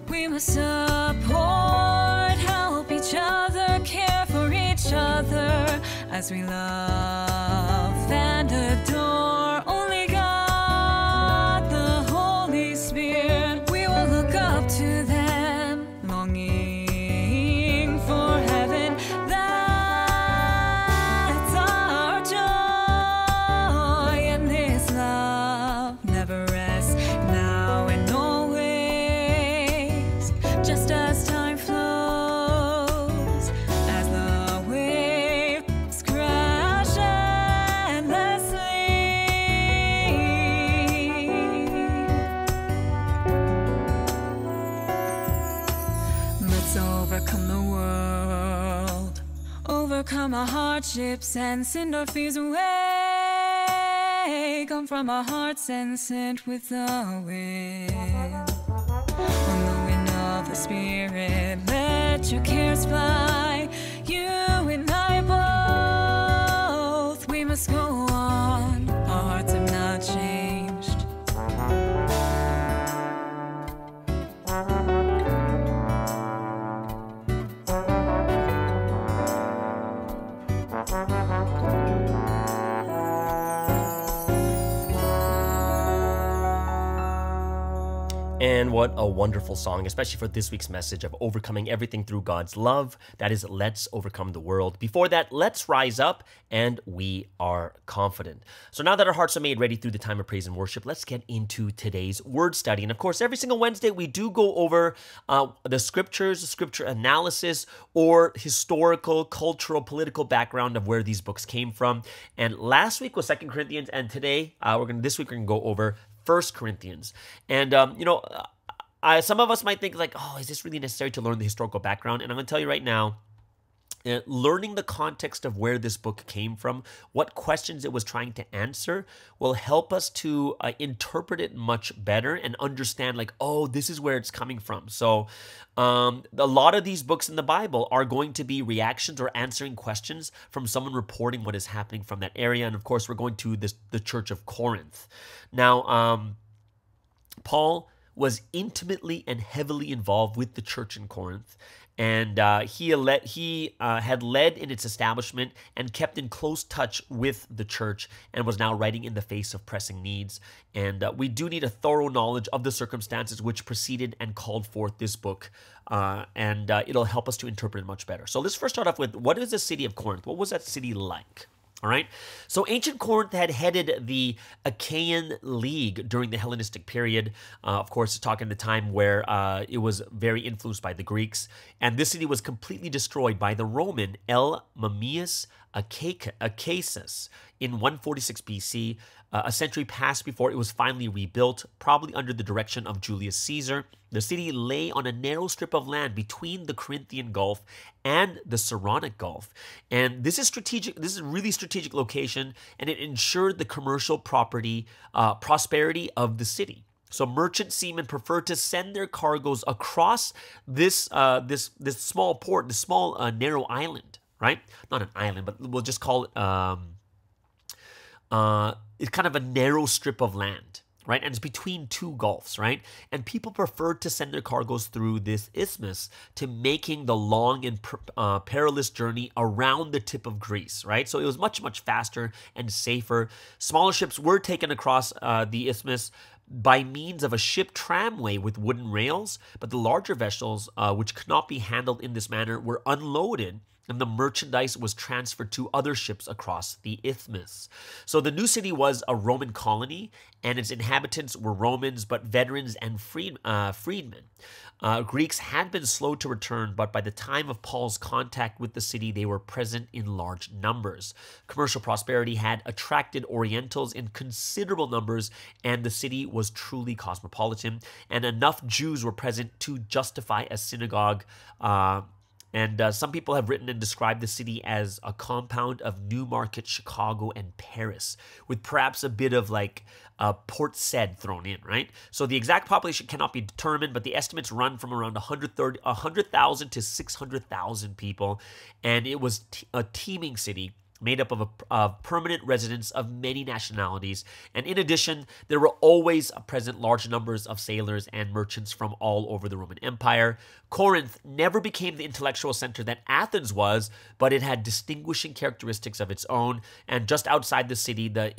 We must support, help each other, care for each other as we love and adore only God, the Holy Spirit. We will look up to them, longing for heaven. That's our joy, and this love never rests, now and always, just as time flows, as the waves crash endlessly. Let's overcome the world, overcome our hardships and send our fears away. Come from our hearts and sent with the wind. On the wind of the Spirit, let your cares fly. You and I both, we must go on. Our hearts have not changed. And what a wonderful song, especially for this week's message of overcoming everything through God's love. That is, let's overcome the world. Before that, let's rise up and we are confident. So now that our hearts are made ready through the time of praise and worship, let's get into today's word study. And of course, every single Wednesday, we do go over the scriptures, the scripture analysis, or historical, cultural, political background of where these books came from. And last week was 2 Corinthians, and today, this week we're going to go over 1 Corinthians. And, some of us might think like, oh, is this really necessary to learn the historical background? And I'm going to tell you right now, learning the context of where this book came from, what questions it was trying to answer, will help us to interpret it much better and understand like, oh, this is where it's coming from. So a lot of these books in the Bible are going to be reactions or answering questions from someone reporting what is happening from that area. And of course, we're going to the church of Corinth. Now, Paul was intimately and heavily involved with the church in Corinth, and he had led in its establishment and kept in close touch with the church, and was now writing in the face of pressing needs. And we do need a thorough knowledge of the circumstances which preceded and called forth this book, and it'll help us to interpret it much better. So let's first start off with, what is the city of Corinth? What was that city like? All right. So ancient Corinth had headed the Achaean League during the Hellenistic period. Of course, it's talking the time where it was very influenced by the Greeks. And this city was completely destroyed by the Roman L. Mummius Acasus in 146 BC. A century passed before it was finally rebuilt, probably under the direction of Julius Caesar. The city lay on a narrow strip of land between the Corinthian Gulf and the Saronic Gulf. And this is strategic. This is a really strategic location, and it ensured the commercial prosperity of the city. So merchant seamen preferred to send their cargoes across this small port, this small narrow island, right? Not an island, but we'll just call it it's kind of a narrow strip of land, right? And it's between two gulfs, right? And people preferred to send their cargoes through this isthmus to making the long and perilous journey around the tip of Greece, right? So it was much, much faster and safer. Smaller ships were taken across the isthmus by means of a ship tramway with wooden rails, but the larger vessels, which could not be handled in this manner, were unloaded, and the merchandise was transferred to other ships across the isthmus. So the new city was a Roman colony, and its inhabitants were Romans, but veterans and freedmen. Greeks had been slow to return, but by the time of Paul's contact with the city, they were present in large numbers. Commercial prosperity had attracted Orientals in considerable numbers, and the city was truly cosmopolitan, and enough Jews were present to justify a synagogue. And some people have written and described the city as a compound of Newmarket, Chicago, and Paris, with perhaps a bit of like Port Said thrown in, right? So the exact population cannot be determined, but the estimates run from around 100,000 to 600,000 people, and it was a teeming city made up of permanent residents of many nationalities. And in addition, there were always present large numbers of sailors and merchants from all over the Roman Empire. Corinth never became the intellectual center that Athens was, but it had distinguishing characteristics of its own. And just outside the city, the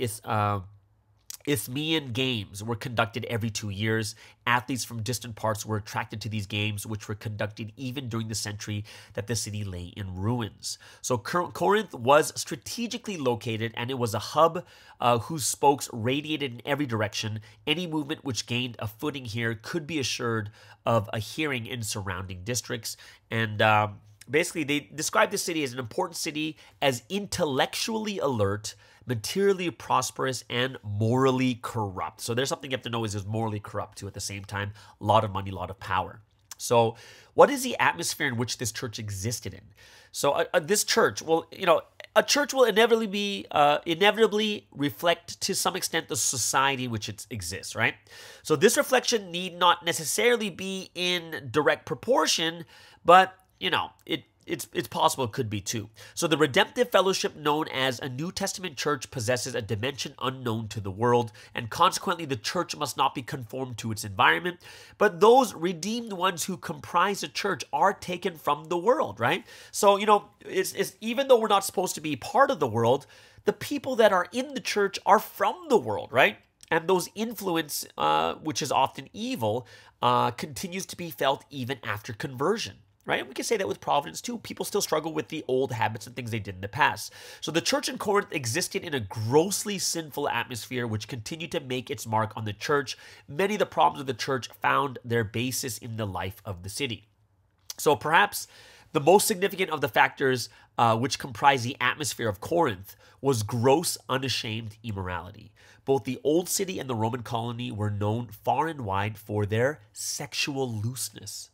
Isthmian Games were conducted every 2 years. Athletes from distant parts were attracted to these games, which were conducted even during the century that the city lay in ruins. So Corinth was strategically located, and it was a hub whose spokes radiated in every direction. Any movement which gained a footing here could be assured of a hearing in surrounding districts. And basically, they described the city as an important city, as intellectually alert, materially prosperous, and morally corrupt. So there's something you have to know, is it's morally corrupt too at the same time. A lot of money, a lot of power. So what is the atmosphere in which this church existed in? So this church, well, a church will inevitably reflect to some extent the society in which it exists, right? So this reflection need not necessarily be in direct proportion, but it's possible it could be too. So the redemptive fellowship known as a New Testament church possesses a dimension unknown to the world, and consequently the church must not be conformed to its environment, but those redeemed ones who comprise a church are taken from the world, right? So, it's even though we're not supposed to be part of the world, the people that are in the church are from the world, right? And those influence, which is often evil, continues to be felt even after conversion. Right? We can say that with Providence too. People still struggle with the old habits and things they did in the past. So the church in Corinth existed in a grossly sinful atmosphere which continued to make its mark on the church. Many of the problems of the church found their basis in the life of the city. So perhaps the most significant of the factors which comprise the atmosphere of Corinth was gross, unashamed immorality. Both the old city and the Roman colony were known far and wide for their sexual looseness.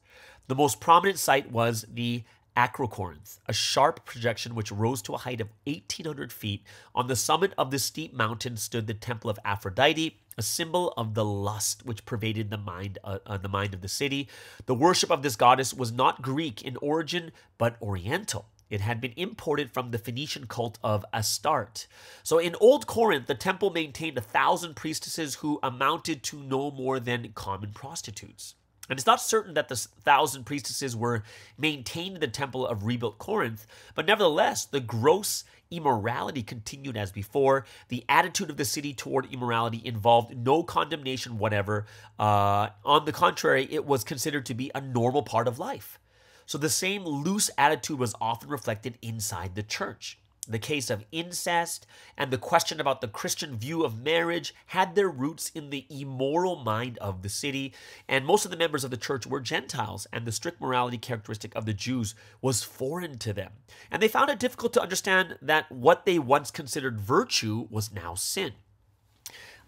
The most prominent site was the Acrocorinth, a sharp projection which rose to a height of 1,800 feet. On the summit of this steep mountain stood the temple of Aphrodite, a symbol of the lust which pervaded the mind of the city. The worship of this goddess was not Greek in origin, but Oriental. It had been imported from the Phoenician cult of Astarte. So in Old Corinth, the temple maintained 1,000 priestesses who amounted to no more than common prostitutes. And it's not certain that the 1,000 priestesses were maintained in the temple of rebuilt Corinth, but nevertheless, the gross immorality continued as before. The attitude of the city toward immorality involved no condemnation whatever. On the contrary, it was considered to be a normal part of life. So the same loose attitude was often reflected inside the church. The case of incest and the question about the Christian view of marriage had their roots in the immoral mind of the city, and most of the members of the church were Gentiles, and the strict morality characteristic of the Jews was foreign to them. And they found it difficult to understand that what they once considered virtue was now sin.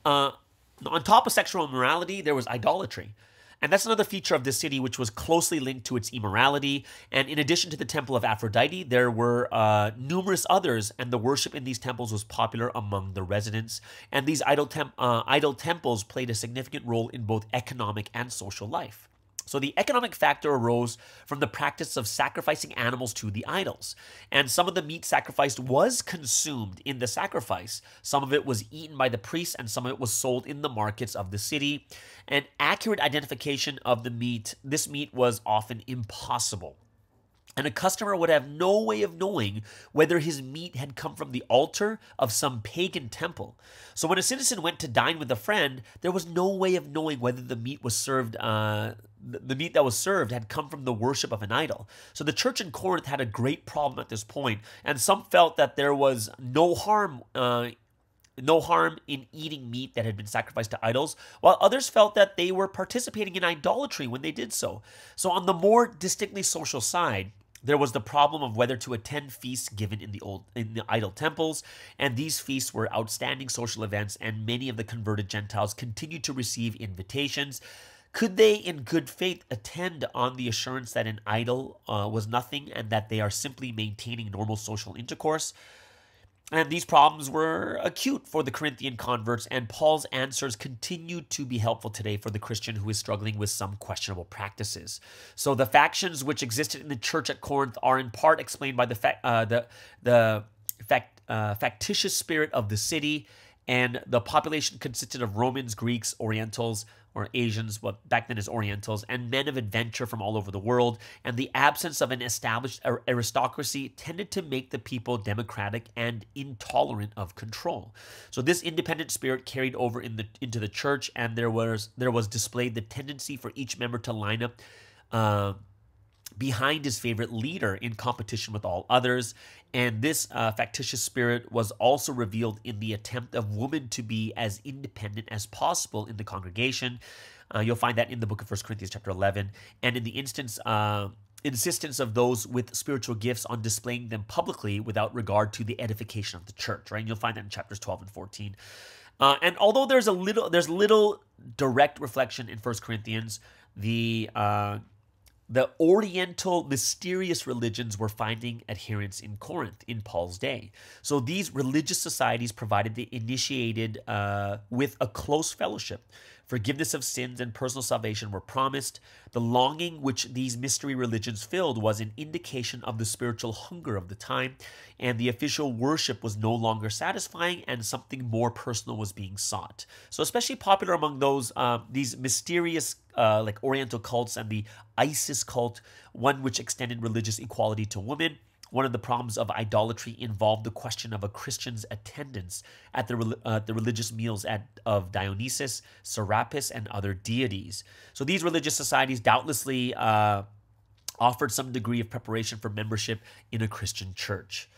On top of sexual immorality, there was idolatry. And that's another feature of this city which was closely linked to its immorality. And in addition to the temple of Aphrodite, there were numerous others, and the worship in these temples was popular among the residents. And these idol temples played a significant role in both economic and social life. So the economic factor arose from the practice of sacrificing animals to the idols. And some of the meat sacrificed was consumed in the sacrifice. Some of it was eaten by the priests, and some of it was sold in the markets of the city. An accurate identification of the meat, this meat was often impossible. And a customer would have no way of knowing whether his meat had come from the altar of some pagan temple. So when a citizen went to dine with a friend, there was no way of knowing whether the meat was served, the meat that was served had come from the worship of an idol. So the church in Corinth had a great problem at this point, and some felt that there was no harm in eating meat that had been sacrificed to idols, while others felt that they were participating in idolatry when they did so. So on the more distinctly social side, there was the problem of whether to attend feasts given in the idol temples, and these feasts were outstanding social events, and many of the converted Gentiles continued to receive invitations. Could they, in good faith, attend on the assurance that an idol was nothing and that they are simply maintaining normal social intercourse? And these problems were acute for the Corinthian converts, and Paul's answers continue to be helpful today for the Christian who is struggling with some questionable practices. So the factions which existed in the church at Corinth are in part explained by the factitious spirit of the city, and the population consisted of Romans, Greeks, Orientals, or Asians, what back then is Orientals, and men of adventure from all over the world, and the absence of an established aristocracy tended to make the people democratic and intolerant of control. So this independent spirit carried over into the church, and there was displayed the tendency for each member to line up behind his favorite leader in competition with all others. And this factitious spirit was also revealed in the attempt of women to be as independent as possible in the congregation. You'll find that in the book of 1 Corinthians chapter 11. And in the insistence of those with spiritual gifts on displaying them publicly without regard to the edification of the church, right? And you'll find that in chapters 12 and 14. And although there's little direct reflection in 1 Corinthians, the Oriental mysterious religions were finding adherents in Corinth in Paul's day. So these religious societies provided the initiated with a close fellowship. Forgiveness of sins and personal salvation were promised. The longing which these mystery religions filled was an indication of the spiritual hunger of the time, and the official worship was no longer satisfying, and something more personal was being sought. So especially popular among these mysterious like Oriental cults and the Isis cult, one which extended religious equality to women. One of the problems of idolatry involved the question of a Christian's attendance at the religious meals of Dionysus, Serapis, and other deities. So these religious societies doubtlessly offered some degree of preparation for membership in a Christian church.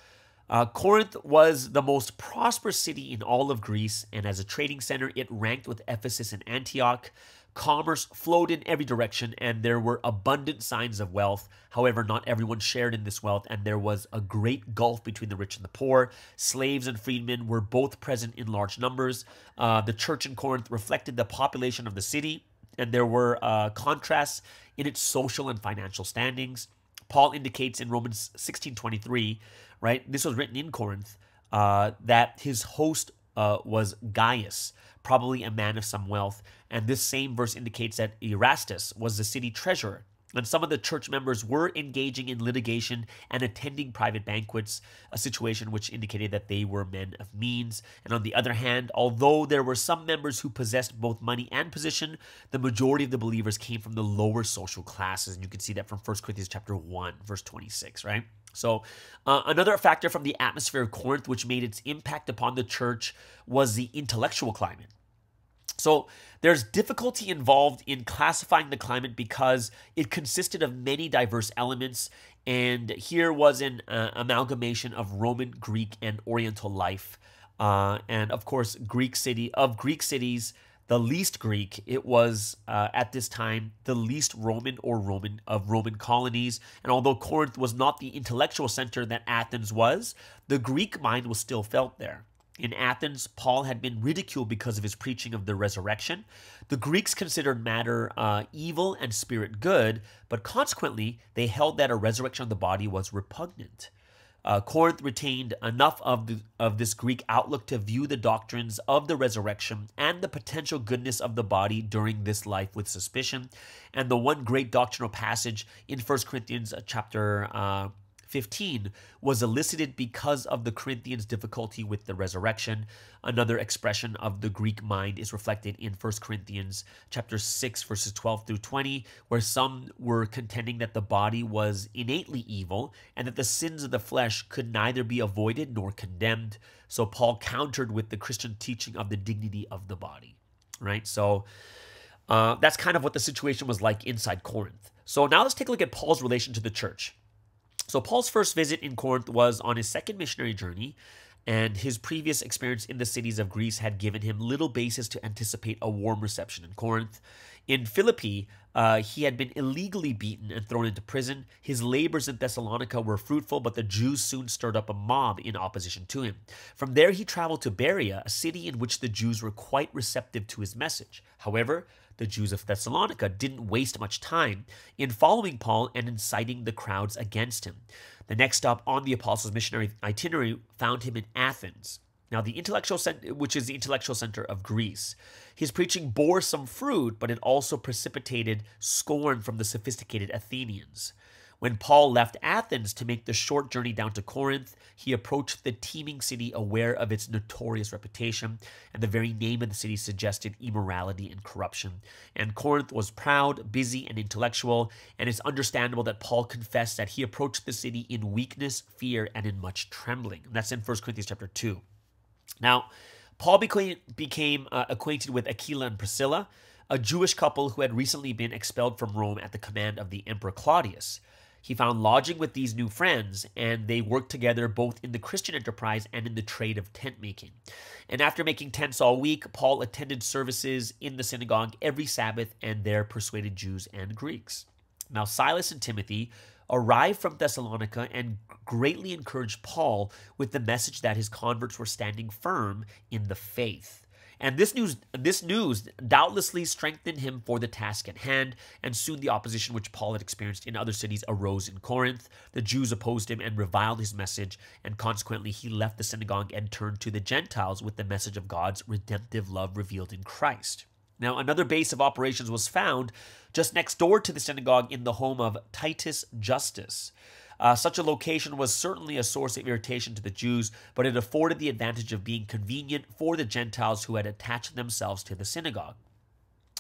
Corinth was the most prosperous city in all of Greece, and as a trading center, it ranked with Ephesus and Antioch. Commerce flowed in every direction, and there were abundant signs of wealth. However, not everyone shared in this wealth, and there was a great gulf between the rich and the poor. Slaves and freedmen were both present in large numbers. The church in Corinth reflected the population of the city, and there were contrasts in its social and financial standings. Paul indicates in Romans 16:23, right? This was written in Corinth, that his host was Gaius, probably a man of some wealth. And this same verse indicates that Erastus was the city treasurer. And some of the church members were engaging in litigation and attending private banquets, a situation which indicated that they were men of means. And on the other hand, although there were some members who possessed both money and position, the majority of the believers came from the lower social classes. And you can see that from 1 Corinthians chapter 1, verse 26, right? So another factor from the atmosphere of Corinth which made its impact upon the church was the intellectual climate. So there's difficulty involved in classifying the climate because it consisted of many diverse elements, and here was an amalgamation of Roman, Greek, and Oriental life. And of course, Greek cities, the least Greek, it was at this time the least Roman of Roman colonies. And although Corinth was not the intellectual center that Athens was, the Greek mind was still felt there. In Athens, Paul had been ridiculed because of his preaching of the resurrection. The Greeks considered matter evil and spirit good, but consequently, they held that a resurrection of the body was repugnant. Corinth retained enough of this Greek outlook to view the doctrines of the resurrection and the potential goodness of the body during this life with suspicion. And the one great doctrinal passage in 1 Corinthians chapter 15 was elicited because of the Corinthians' difficulty with the resurrection. Another expression of the Greek mind is reflected in 1 Corinthians chapter 6, verses 12 through 20, where some were contending that the body was innately evil and that the sins of the flesh could neither be avoided nor condemned. So Paul countered with the Christian teaching of the dignity of the body, right? So that's kind of what the situation was like inside Corinth. So now let's take a look at Paul's relation to the church. So Paul's first visit in Corinth was on his second missionary journey, and his previous experience in the cities of Greece had given him little basis to anticipate a warm reception in Corinth. In Philippi, he had been illegally beaten and thrown into prison. His labors in Thessalonica were fruitful, but the Jews soon stirred up a mob in opposition to him. From there, he traveled to Berea, a city in which the Jews were quite receptive to his message. However, the Jews of Thessalonica didn't waste much time in following Paul and inciting the crowds against him. The next stop on the apostles' missionary itinerary found him in Athens, now which is the intellectual center of Greece. His preaching bore some fruit, but it also precipitated scorn from the sophisticated Athenians. When Paul left Athens to make the short journey down to Corinth, he approached the teeming city aware of its notorious reputation, and the very name of the city suggested immorality and corruption. And Corinth was proud, busy, and intellectual, and it's understandable that Paul confessed that he approached the city in weakness, fear, and in much trembling. And that's in 1 Corinthians chapter 2. Now, Paul became acquainted with Aquila and Priscilla, a Jewish couple who had recently been expelled from Rome at the command of the Emperor Claudius. He found lodging with these new friends, and they worked together both in the Christian enterprise and in the trade of tent making. And after making tents all week, Paul attended services in the synagogue every Sabbath and there persuaded Jews and Greeks. Now, Silas and Timothy arrived from Thessalonica and greatly encouraged Paul with the message that his converts were standing firm in the faith. And this news doubtlessly strengthened him for the task at hand, and soon the opposition which Paul had experienced in other cities arose in Corinth. The Jews opposed him and reviled his message, and consequently he left the synagogue and turned to the Gentiles with the message of God's redemptive love revealed in Christ. Now, another base of operations was found just next door to the synagogue in the home of Titus Justus. Such a location was certainly a source of irritation to the Jews, but it afforded the advantage of being convenient for the Gentiles who had attached themselves to the synagogue.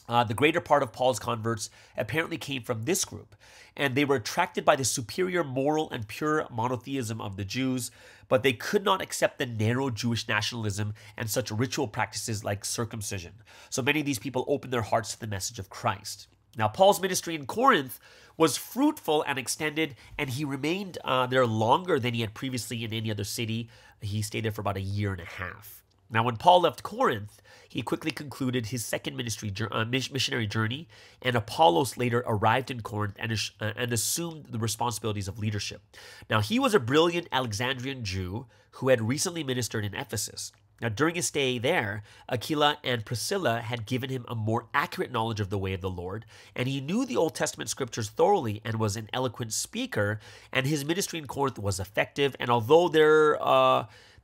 The greater part of Paul's converts apparently came from this group, and they were attracted by the superior moral and pure monotheism of the Jews, but they could not accept the narrow Jewish nationalism and such ritual practices like circumcision. So many of these people opened their hearts to the message of Christ. Now, Paul's ministry in Corinth was fruitful and extended, and he remained there longer than he had previously in any other city. He stayed there for about a year and a half. Now, when Paul left Corinth, he quickly concluded his second missionary journey, and Apollos later arrived in Corinth and assumed the responsibilities of leadership. Now, he was a brilliant Alexandrian Jew who had recently ministered in Ephesus. Now, during his stay there, Aquila and Priscilla had given him a more accurate knowledge of the way of the Lord, and he knew the Old Testament scriptures thoroughly and was an eloquent speaker, and his ministry in Corinth was effective. And although there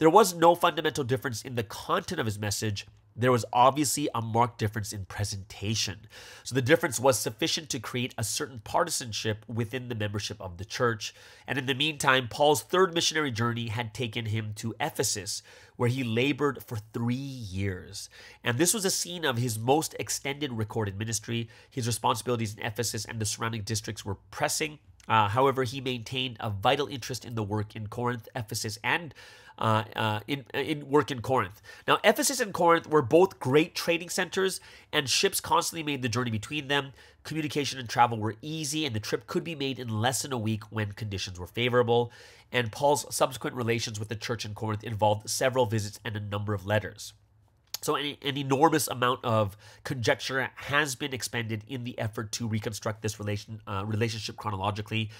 was no fundamental difference in the content of his message, there was obviously a marked difference in presentation. So the difference was sufficient to create a certain partisanship within the membership of the church. And in the meantime, Paul's third missionary journey had taken him to Ephesus, where he labored for 3 years. And this was a scene of his most extended recorded ministry. His responsibilities in Ephesus and the surrounding districts were pressing. However, he maintained a vital interest in the work in Corinth, Ephesus, and in work in Corinth. Now, Ephesus and Corinth were both great trading centers, and ships constantly made the journey between them. Communication and travel were easy, and the trip could be made in less than a week when conditions were favorable. And Paul's subsequent relations with the church in Corinth involved several visits and a number of letters. So an enormous amount of conjecture has been expended in the effort to reconstruct this relationship chronologically.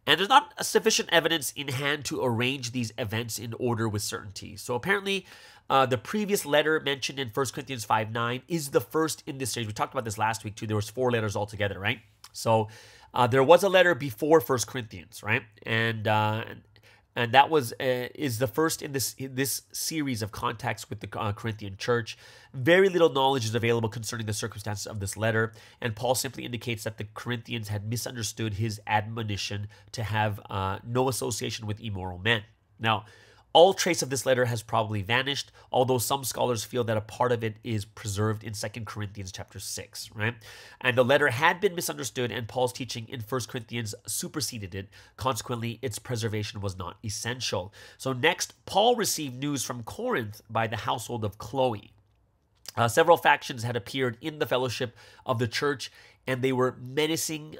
And there's not sufficient evidence in hand to arrange these events in order with certainty. So apparently, the previous letter mentioned in 1 Corinthians 5:9 is the first in this series. We talked about this last week too. There was 4 letters altogether, right? So there was a letter before 1 Corinthians, right? And that is the first in this series of contacts with the Corinthian church. Very little knowledge is available concerning the circumstances of this letter, and Paul simply indicates that the Corinthians had misunderstood his admonition to have no association with immoral men. Now, all trace of this letter has probably vanished, although some scholars feel that a part of it is preserved in 2 Corinthians chapter 6, right? And the letter had been misunderstood, and Paul's teaching in 1 Corinthians superseded it. Consequently, its preservation was not essential. So next, Paul received news from Corinth by the household of Chloe. Several factions had appeared in the fellowship of the church, and they were menacing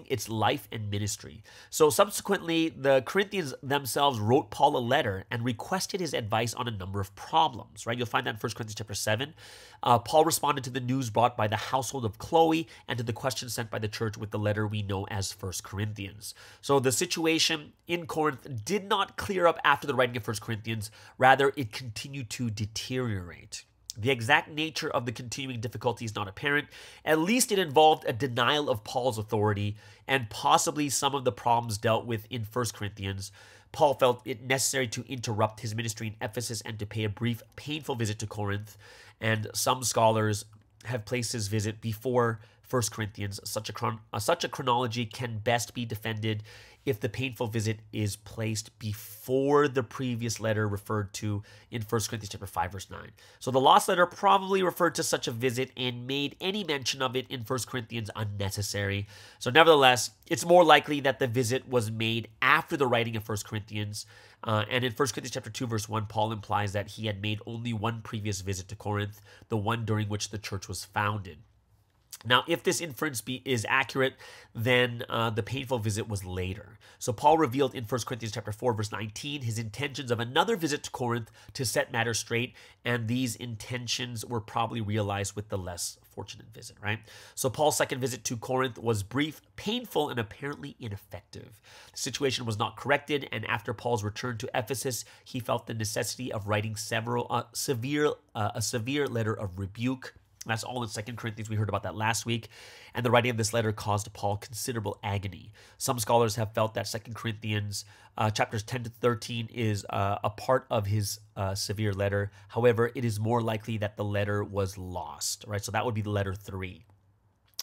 its life and ministry. So subsequently, the Corinthians themselves wrote Paul a letter and requested his advice on a number of problems, right? You'll find that in 1 Corinthians chapter 7. Paul responded to the news brought by the household of Chloe and to the questions sent by the church with the letter we know as 1 Corinthians. So the situation in Corinth did not clear up after the writing of 1 Corinthians. Rather, it continued to deteriorate. The exact nature of the continuing difficulty is not apparent. At least it involved a denial of Paul's authority and possibly some of the problems dealt with in 1 Corinthians. Paul felt it necessary to interrupt his ministry in Ephesus and to pay a brief, painful visit to Corinth. And some scholars have placed his visit before 1 Corinthians. Such a chronology can best be defended if the painful visit is placed before the previous letter referred to in 1 Corinthians chapter 5, verse 9. So the lost letter probably referred to such a visit and made any mention of it in 1 Corinthians unnecessary. So nevertheless, it's more likely that the visit was made after the writing of 1 Corinthians. And in 1 Corinthians chapter 2, verse 1, Paul implies that he had made only one previous visit to Corinth, the one during which the church was founded. Now, if this inference is accurate, then the painful visit was later. So Paul revealed in 1 Corinthians chapter 4, verse 19, his intentions of another visit to Corinth to set matters straight, and these intentions were probably realized with the less fortunate visit, right? So Paul's second visit to Corinth was brief, painful, and apparently ineffective. The situation was not corrected, and after Paul's return to Ephesus, he felt the necessity of writing a severe letter of rebuke. That's all in 2 Corinthians. We heard about that last week. And the writing of this letter caused Paul considerable agony. Some scholars have felt that 2 Corinthians chapters 10 to 13 is a part of his severe letter. However, it is more likely that the letter was lost, right? So that would be the letter 3.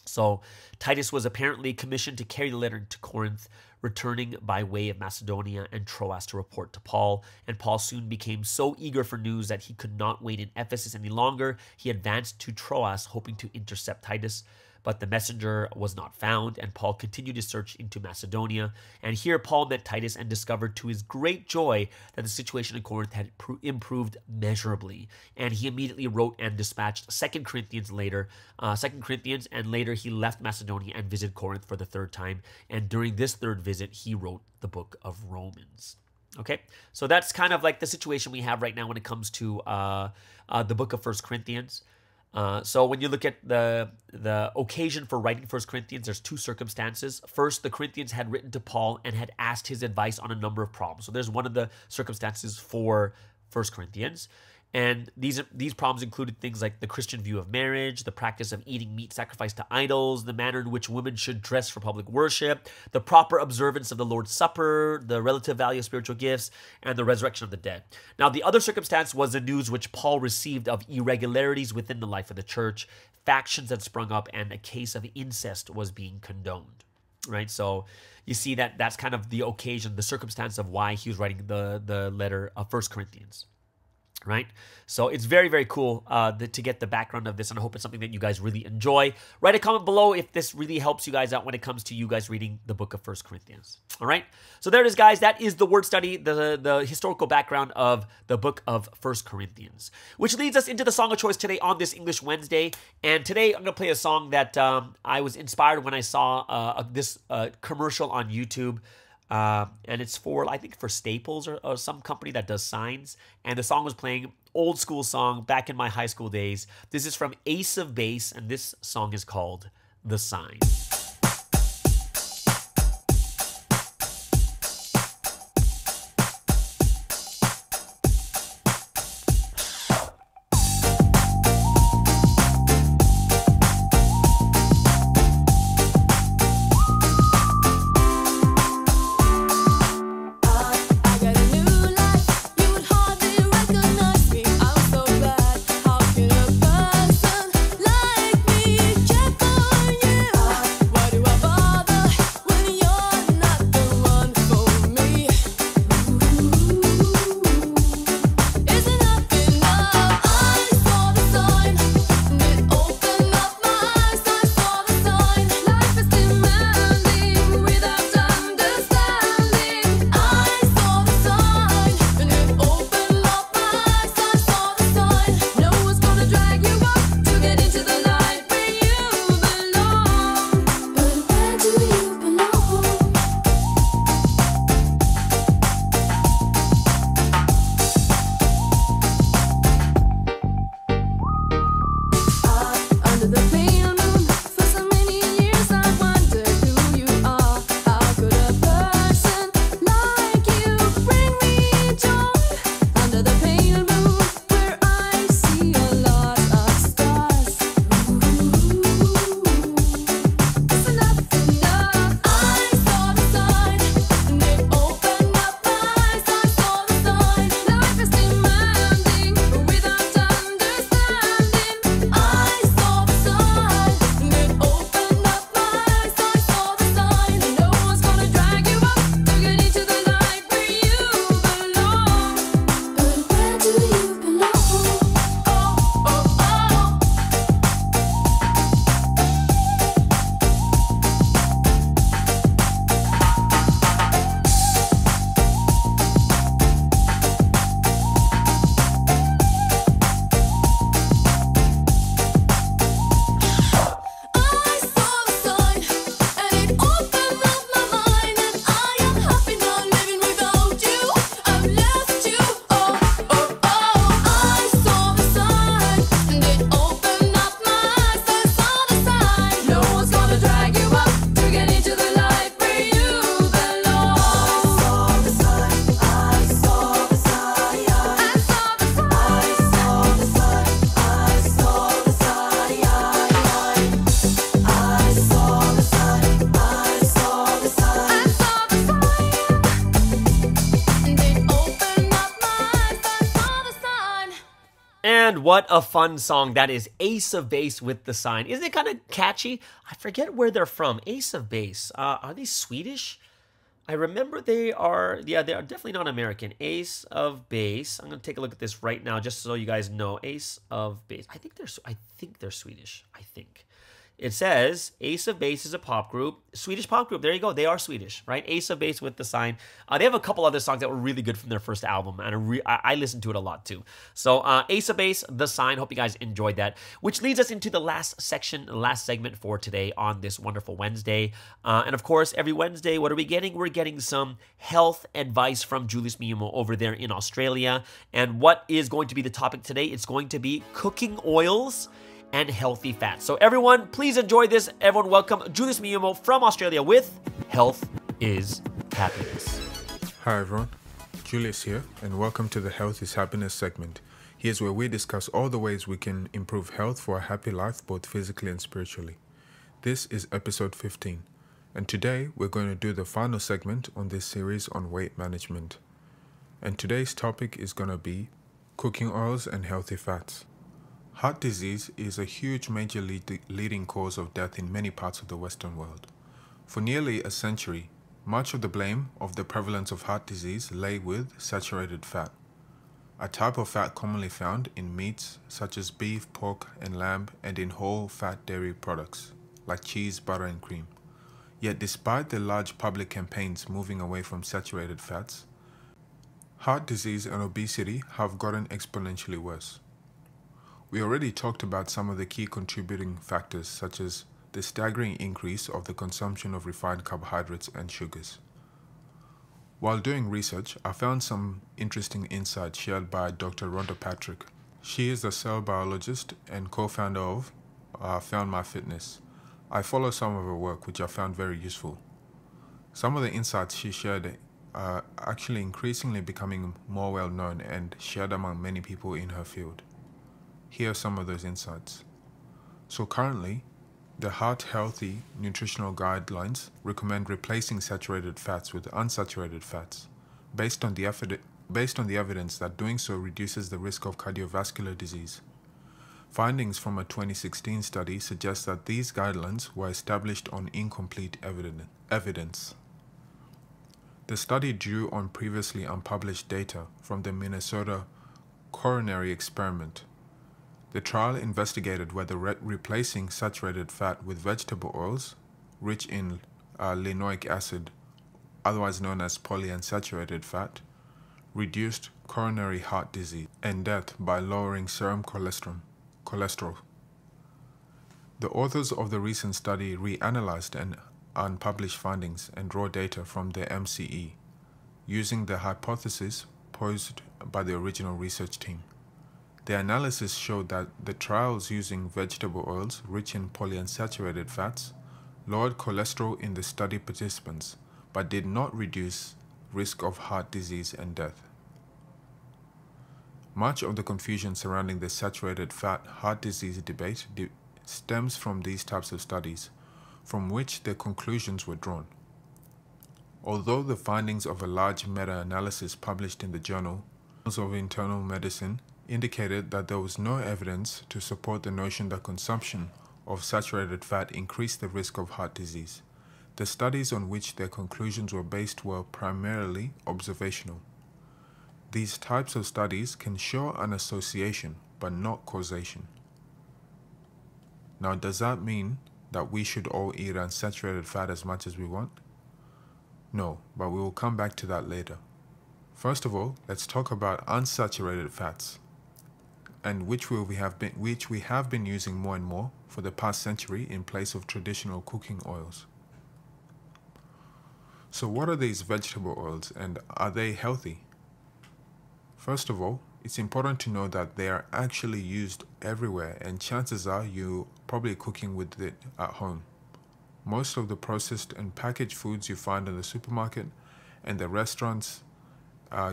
So Titus was apparently commissioned to carry the letter to Corinth, returning by way of Macedonia and Troas to report to Paul. And Paul soon became so eager for news that he could not wait in Ephesus any longer. He advanced to Troas, hoping to intercept Titus, but the messenger was not found, and Paul continued his search into Macedonia. And here Paul met Titus and discovered to his great joy that the situation in Corinth had improved measurably. And he immediately wrote and dispatched 2 Corinthians, and later he left Macedonia and visited Corinth for the 3rd time. And during this 3rd visit, he wrote the book of Romans. Okay, so that's kind of like the situation we have right now when it comes to the book of 1 Corinthians. So when you look at the occasion for writing 1 Corinthians, there's 2 circumstances. First, the Corinthians had written to Paul and had asked his advice on a number of problems. So there's one of the circumstances for 1 Corinthians. And these problems included things like the Christian view of marriage, the practice of eating meat sacrificed to idols, the manner in which women should dress for public worship, the proper observance of the Lord's Supper, the relative value of spiritual gifts, and the resurrection of the dead. Now, the other circumstance was the news which Paul received of irregularities within the life of the church, factions had sprung up, and a case of incest was being condoned. Right? So you see that that's kind of the occasion, the circumstance of why he was writing the letter of 1 Corinthians. Right? So it's very, very cool to get the background of this, and I hope it's something that you guys really enjoy. Write a comment below if this really helps you guys out when it comes to you guys reading the book of 1 Corinthians. All right? So there it is, guys. That is the word study, the historical background of the book of 1 Corinthians, which leads us into the song of choice today on this English Wednesday. And today I'm going to play a song that I was inspired when I saw this commercial on YouTube. And it's for, I think, for Staples or some company that does signs. And the song was playing, old school song back in my high school days. This is from Ace of Base, and this song is called The Sign. And what a fun song that is. Ace of Base with The Sign. Isn't it kind of catchy? I forget where they're from. Ace of Base. Are they Swedish? I remember they are, yeah, they are definitely not American. Ace of Base. I'm going to take a look at this right now just so you guys know. Ace of Base. I think they're Swedish. I think. It says Ace of Base is a pop group. Swedish pop group. There you go. They are Swedish, right? Ace of Base with The Sign. They have a couple other songs that were really good from their first album, and I listened to it a lot too. So Ace of Base, The Sign. Hope you guys enjoyed that. Which leads us into the last section, the last segment for today on this wonderful Wednesday. And of course, every Wednesday, what are we getting? We're getting some health advice from Julius Miumo over there in Australia. And what is going to be the topic today? It's going to be cooking oils and healthy fats. So everyone, please enjoy this. Everyone, welcome Julius Miumo from Australia with Health is Happiness. Hi everyone, Julius here, and welcome to the Health is Happiness segment Here's where we discuss all the ways we can improve health for a happy life, both physically and spiritually. This is episode 15, and today we're going to do the final segment on this series on weight management. And today's topic is going to be cooking oils and healthy fats. Heart disease is a huge major leading cause of death in many parts of the Western world. For nearly a century, much of the blame of the prevalence of heart disease lay with saturated fat, a type of fat commonly found in meats such as beef, pork, and lamb, and in whole fat dairy products like cheese, butter, and cream. Yet despite the large public campaigns moving away from saturated fats, heart disease and obesity have gotten exponentially worse. We already talked about some of the key contributing factors, such as the staggering increase of the consumption of refined carbohydrates and sugars. While doing research, I found some interesting insights shared by Dr. Rhonda Patrick. She is a cell biologist and co-founder of Found My Fitness. I follow some of her work, which I found very useful. Some of the insights she shared are actually increasingly becoming more well known and shared among many people in her field. Here are some of those insights. So currently, the Heart Healthy nutritional guidelines recommend replacing saturated fats with unsaturated fats, based on the evidence that doing so reduces the risk of cardiovascular disease. Findings from a 2016 study suggest that these guidelines were established on incomplete evidence. The study drew on previously unpublished data from the Minnesota coronary experiment. The trial investigated whether replacing saturated fat with vegetable oils rich in linoleic acid, otherwise known as polyunsaturated fat, reduced coronary heart disease and death by lowering serum cholesterol. The authors of the recent study reanalyzed and unpublished findings and raw data from the MCE, using the hypothesis posed by the original research team. The analysis showed that the trials using vegetable oils rich in polyunsaturated fats lowered cholesterol in the study participants, but did not reduce risk of heart disease and death. Much of the confusion surrounding the saturated fat heart disease debate stems from these types of studies, from which the conclusions were drawn. Although the findings of a large meta-analysis published in the Journal of Internal Medicine indicated that there was no evidence to support the notion that consumption of saturated fat increased the risk of heart disease, the studies on which their conclusions were based were primarily observational. These types of studies can show an association, but not causation. Now, does that mean that we should all eat unsaturated fat as much as we want? No, but we will come back to that later. First of all, let's talk about unsaturated fats, and which we have been using more and more for the past century in place of traditional cooking oils. So what are these vegetable oils, and are they healthy? First of all, it's important to know that they are actually used everywhere, and chances are you're probably cooking with it at home. Most of the processed and packaged foods you find in the supermarket and the restaurants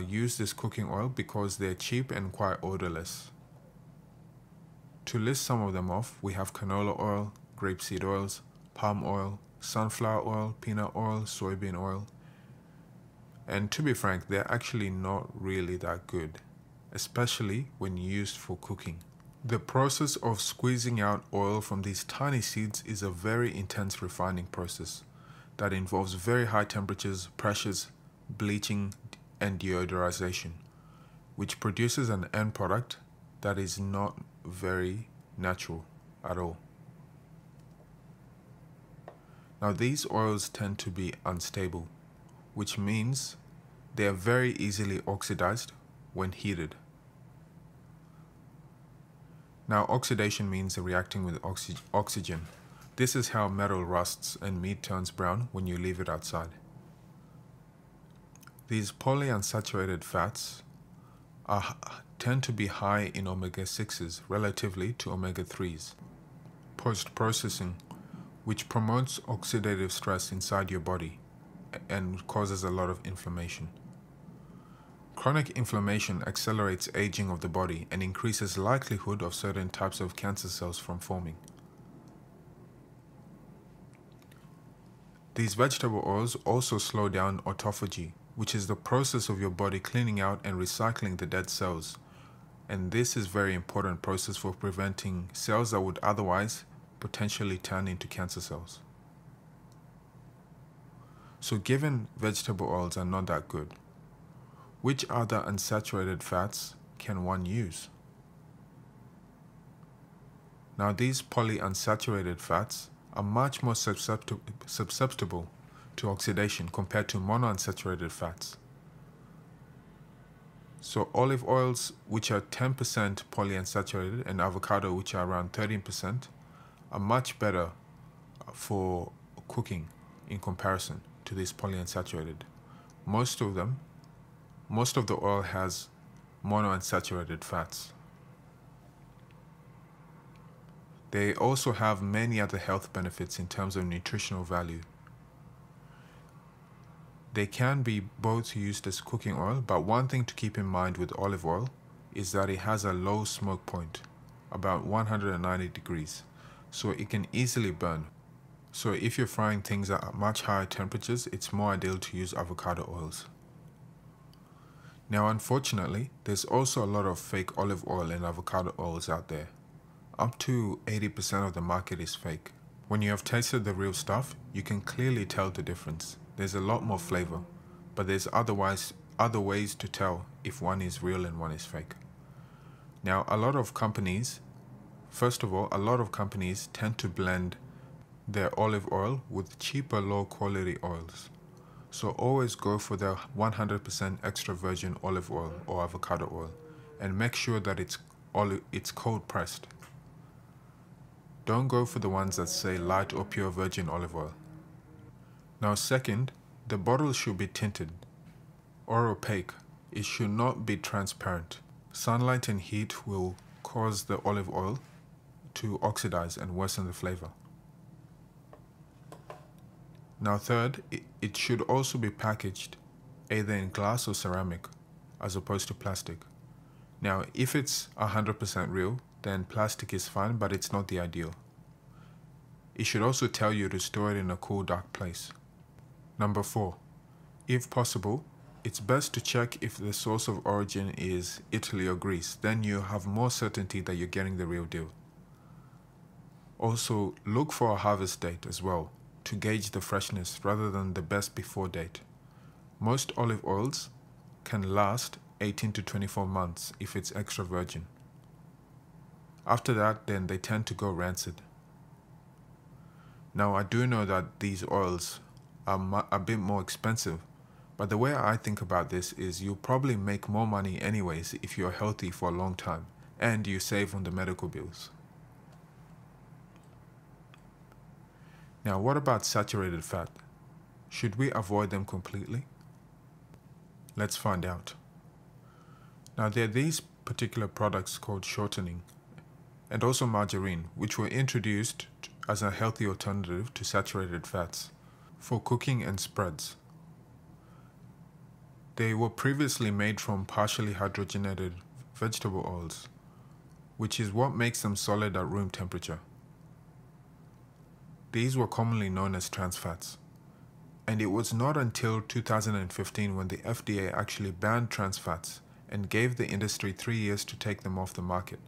use this cooking oil because they're cheap and quite odorless. To list some of them off, we have canola oil, grapeseed oils, palm oil, sunflower oil, peanut oil, soybean oil. And to be frank, they're actually not really that good, especially when used for cooking. The process of squeezing out oil from these tiny seeds is a very intense refining process that involves very high temperatures, pressures, bleaching, and deodorization, which produces an end product that is not very natural at all. Now, these oils tend to be unstable, which means they are very easily oxidized when heated. Now, oxidation means reacting with oxygen. This is how metal rusts and meat turns brown when you leave it outside. These polyunsaturated fats tend to be high in omega-6s relatively to omega-3s. Post-processing, which promotes oxidative stress inside your body and causes a lot of inflammation. Chronic inflammation accelerates aging of the body and increases likelihood of certain types of cancer cells from forming. These vegetable oils also slow down autophagy, which is the process of your body cleaning out and recycling the dead cells. And this is a very important process for preventing cells that would otherwise potentially turn into cancer cells. So given vegetable oils are not that good, which other unsaturated fats can one use? Now these polyunsaturated fats are much more susceptible to oxidation compared to monounsaturated fats. So olive oils, which are 10% polyunsaturated, and avocado, which are around 13%, are much better for cooking in comparison to these polyunsaturated. Most of the oil has monounsaturated fats. They also have many other health benefits in terms of nutritional value. They can be both used as cooking oil, but one thing to keep in mind with olive oil is that it has a low smoke point, about 190 degrees, so it can easily burn. So if you're frying things at much higher temperatures, it's more ideal to use avocado oils. Now unfortunately, there's also a lot of fake olive oil and avocado oils out there. Up to 80% of the market is fake. When you have tasted the real stuff, you can clearly tell the difference. There's a lot more flavor, but there's other ways to tell if one is real and one is fake. Now, a lot of companies tend to blend their olive oil with cheaper, low quality oils. So always go for the 100% extra virgin olive oil or avocado oil, and make sure that it's cold pressed. Don't go for the ones that say light or pure virgin olive oil. Now second, the bottle should be tinted or opaque. It should not be transparent. Sunlight and heat will cause the olive oil to oxidize and worsen the flavor. Now third, it should also be packaged either in glass or ceramic as opposed to plastic. Now if it's 100% real, then plastic is fine, but it's not the ideal. It should also tell you to store it in a cool, dark place. Number 4, if possible, it's best to check if the source of origin is Italy or Greece. Then you have more certainty that you're getting the real deal. Also, look for a harvest date as well to gauge the freshness rather than the best before date. Most olive oils can last 18 to 24 months if it's extra virgin. After that, then they tend to go rancid. Now, I do know that these oils are a bit more expensive, but the way I think about this is you'll probably make more money anyways if you're healthy for a long time and you save on the medical bills. Now, what about saturated fat? Should we avoid them completely? Let's find out. Now, there are these particular products called shortening and also margarine, which were introduced as a healthy alternative to saturated fats for cooking and spreads. They were previously made from partially hydrogenated vegetable oils, which is what makes them solid at room temperature. These were commonly known as trans fats, and it was not until 2015 when the FDA actually banned trans fats and gave the industry 3 years to take them off the market.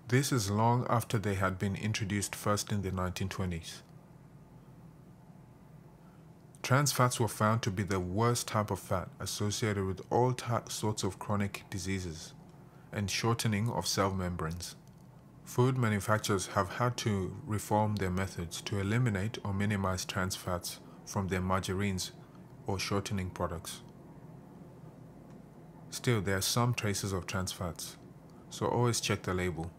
This is long after they had been introduced first in the 1920s. Trans fats were found to be the worst type of fat associated with all sorts of chronic diseases and shortening of cell membranes. Food manufacturers have had to reform their methods to eliminate or minimize trans fats from their margarines or shortening products. Still, there are some traces of trans fats, so always check the label.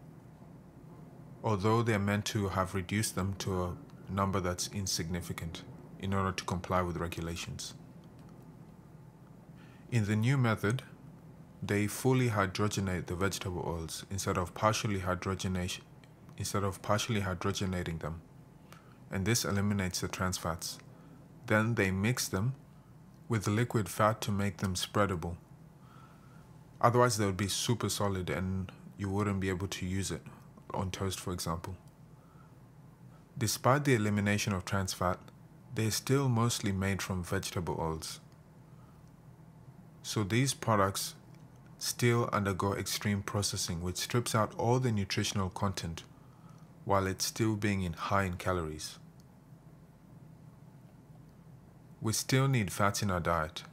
Although they are meant to have reduced them to a number that's insignificant in order to comply with regulations. In the new method, they fully hydrogenate the vegetable oils instead of partially hydrogenating them, and this eliminates the trans fats. Then they mix them with liquid fat to make them spreadable, Otherwise, they would be super solid and you wouldn't be able to use it on toast, for example. Despite the elimination of trans fat, they're still mostly made from vegetable oils. So these products still undergo extreme processing, which strips out all the nutritional content while it's still being high in calories. We still need fats in our diet.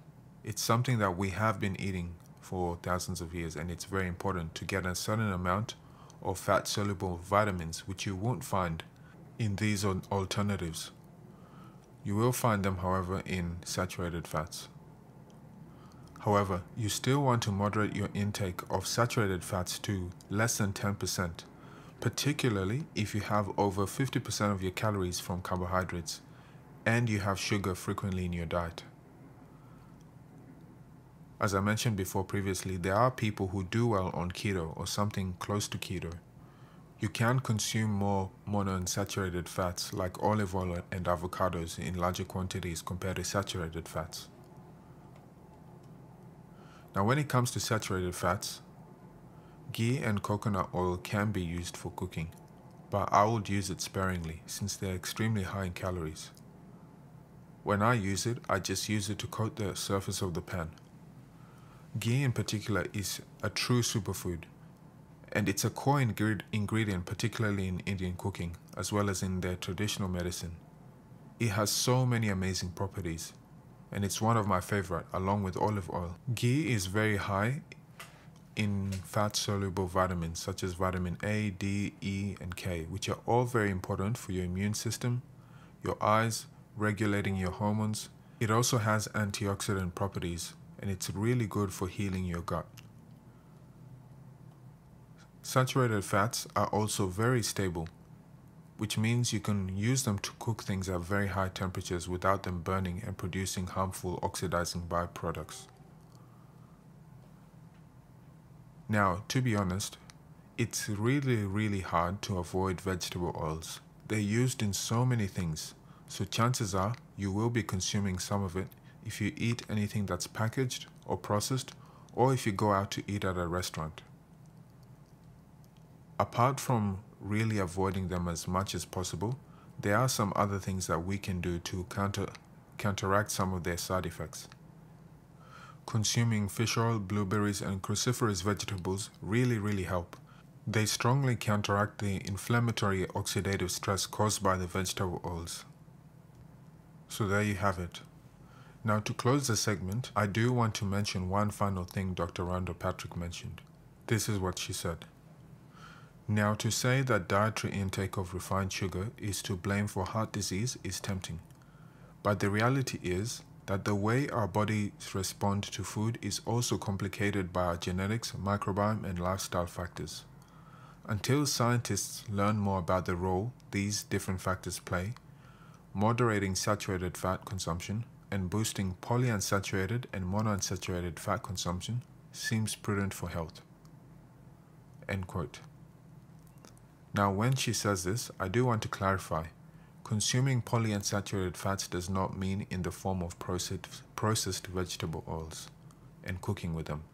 It's something that we have been eating for thousands of years, and it's very important to get a certain amount of fat-soluble vitamins, which you won't find in these alternatives. You will find them, however, in saturated fats. However, you still want to moderate your intake of saturated fats to less than 10%, particularly if you have over 50% of your calories from carbohydrates and you have sugar frequently in your diet. As I mentioned before previously, there are people who do well on keto or something close to keto. You can consume more monounsaturated fats like olive oil and avocados in larger quantities compared to saturated fats. Now, when it comes to saturated fats, ghee and coconut oil can be used for cooking, but I would use it sparingly since they're extremely high in calories. When I use it, I just use it to coat the surface of the pan. Ghee in particular is a true superfood, and it's a core ingredient particularly in Indian cooking as well as in their traditional medicine. It has so many amazing properties, and it's one of my favorite along with olive oil. Ghee is very high in fat-soluble vitamins such as vitamin A, D, E, and K, which are all very important for your immune system, your eyes, regulating your hormones. It also has antioxidant properties, and it's really good for healing your gut. Saturated fats are also very stable, which means you can use them to cook things at very high temperatures without them burning and producing harmful oxidizing byproducts. Now, to be honest, it's really hard to avoid vegetable oils. They're used in so many things, so chances are you will be consuming some of it if you eat anything that's packaged or processed, or if you go out to eat at a restaurant. Apart from really avoiding them as much as possible, there are some other things that we can do to counteract some of their side effects. Consuming fish oil, blueberries, and cruciferous vegetables really help. They strongly counteract the inflammatory oxidative stress caused by the vegetable oils. So there you have it. Now, to close the segment, I do want to mention one final thing Dr. Rhonda Patrick mentioned. This is what she said. Now, to say that dietary intake of refined sugar is to blame for heart disease is tempting. But the reality is that the way our bodies respond to food is also complicated by our genetics, microbiome, and lifestyle factors. Until scientists learn more about the role these different factors play, moderating saturated fat consumption and boosting polyunsaturated and monounsaturated fat consumption seems prudent for health. End quote. Now, when she says this, I do want to clarify. Consuming polyunsaturated fats does not mean in the form of processed vegetable oils and cooking with them.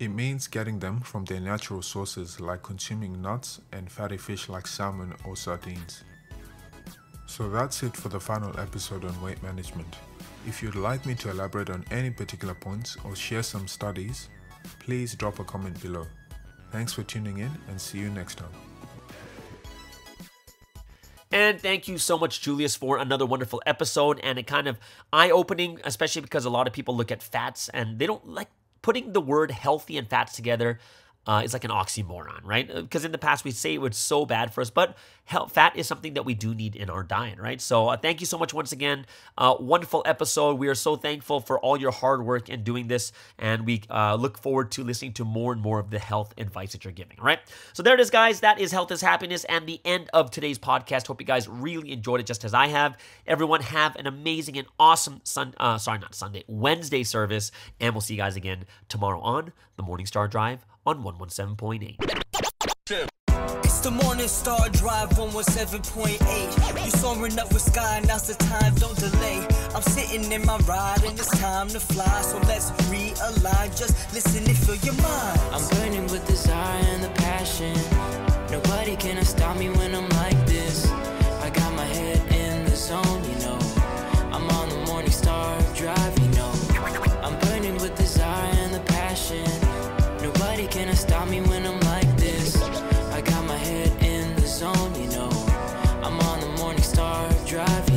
It means getting them from their natural sources like consuming nuts and fatty fish like salmon or sardines. So that's it for the final episode on weight management. If you'd like me to elaborate on any particular points or share some studies, please drop a comment below. Thanks for tuning in and see you next time. And thank you so much, Julius, for another wonderful episode, and it kind of eye-opening, especially because a lot of people look at fats and they don't like putting the word healthy and fats together. Is like an oxymoron, right? Because in the past we say it was so bad for us, but fat is something that we do need in our diet, right? So thank you so much once again. Wonderful episode. We are so thankful for all your hard work in doing this, and we look forward to listening to more and more of the health advice that you're giving, all right? So there it is, guys. That is Health is Happiness and the end of today's podcast. Hope you guys really enjoyed it just as I have. Everyone have an amazing and awesome Wednesday service, and we'll see you guys again tomorrow on the Morning Star Drive on 117.8. It's the Morning Star Drive 117.8. You saw soaring up with sky, now's the time, don't delay. I'm sitting in my ride and it's time to fly. So let's realign, just listen and fill your mind. I'm burning with desire and the passion. Nobody can stop me when I'm like this. I got my head in the zone, you know. I'm on the morning star drive, you know. I'm burning with desire and the passion. Nobody can stop me when I'm like this. I got my head in the zone, you know. I'm on the morning star drive,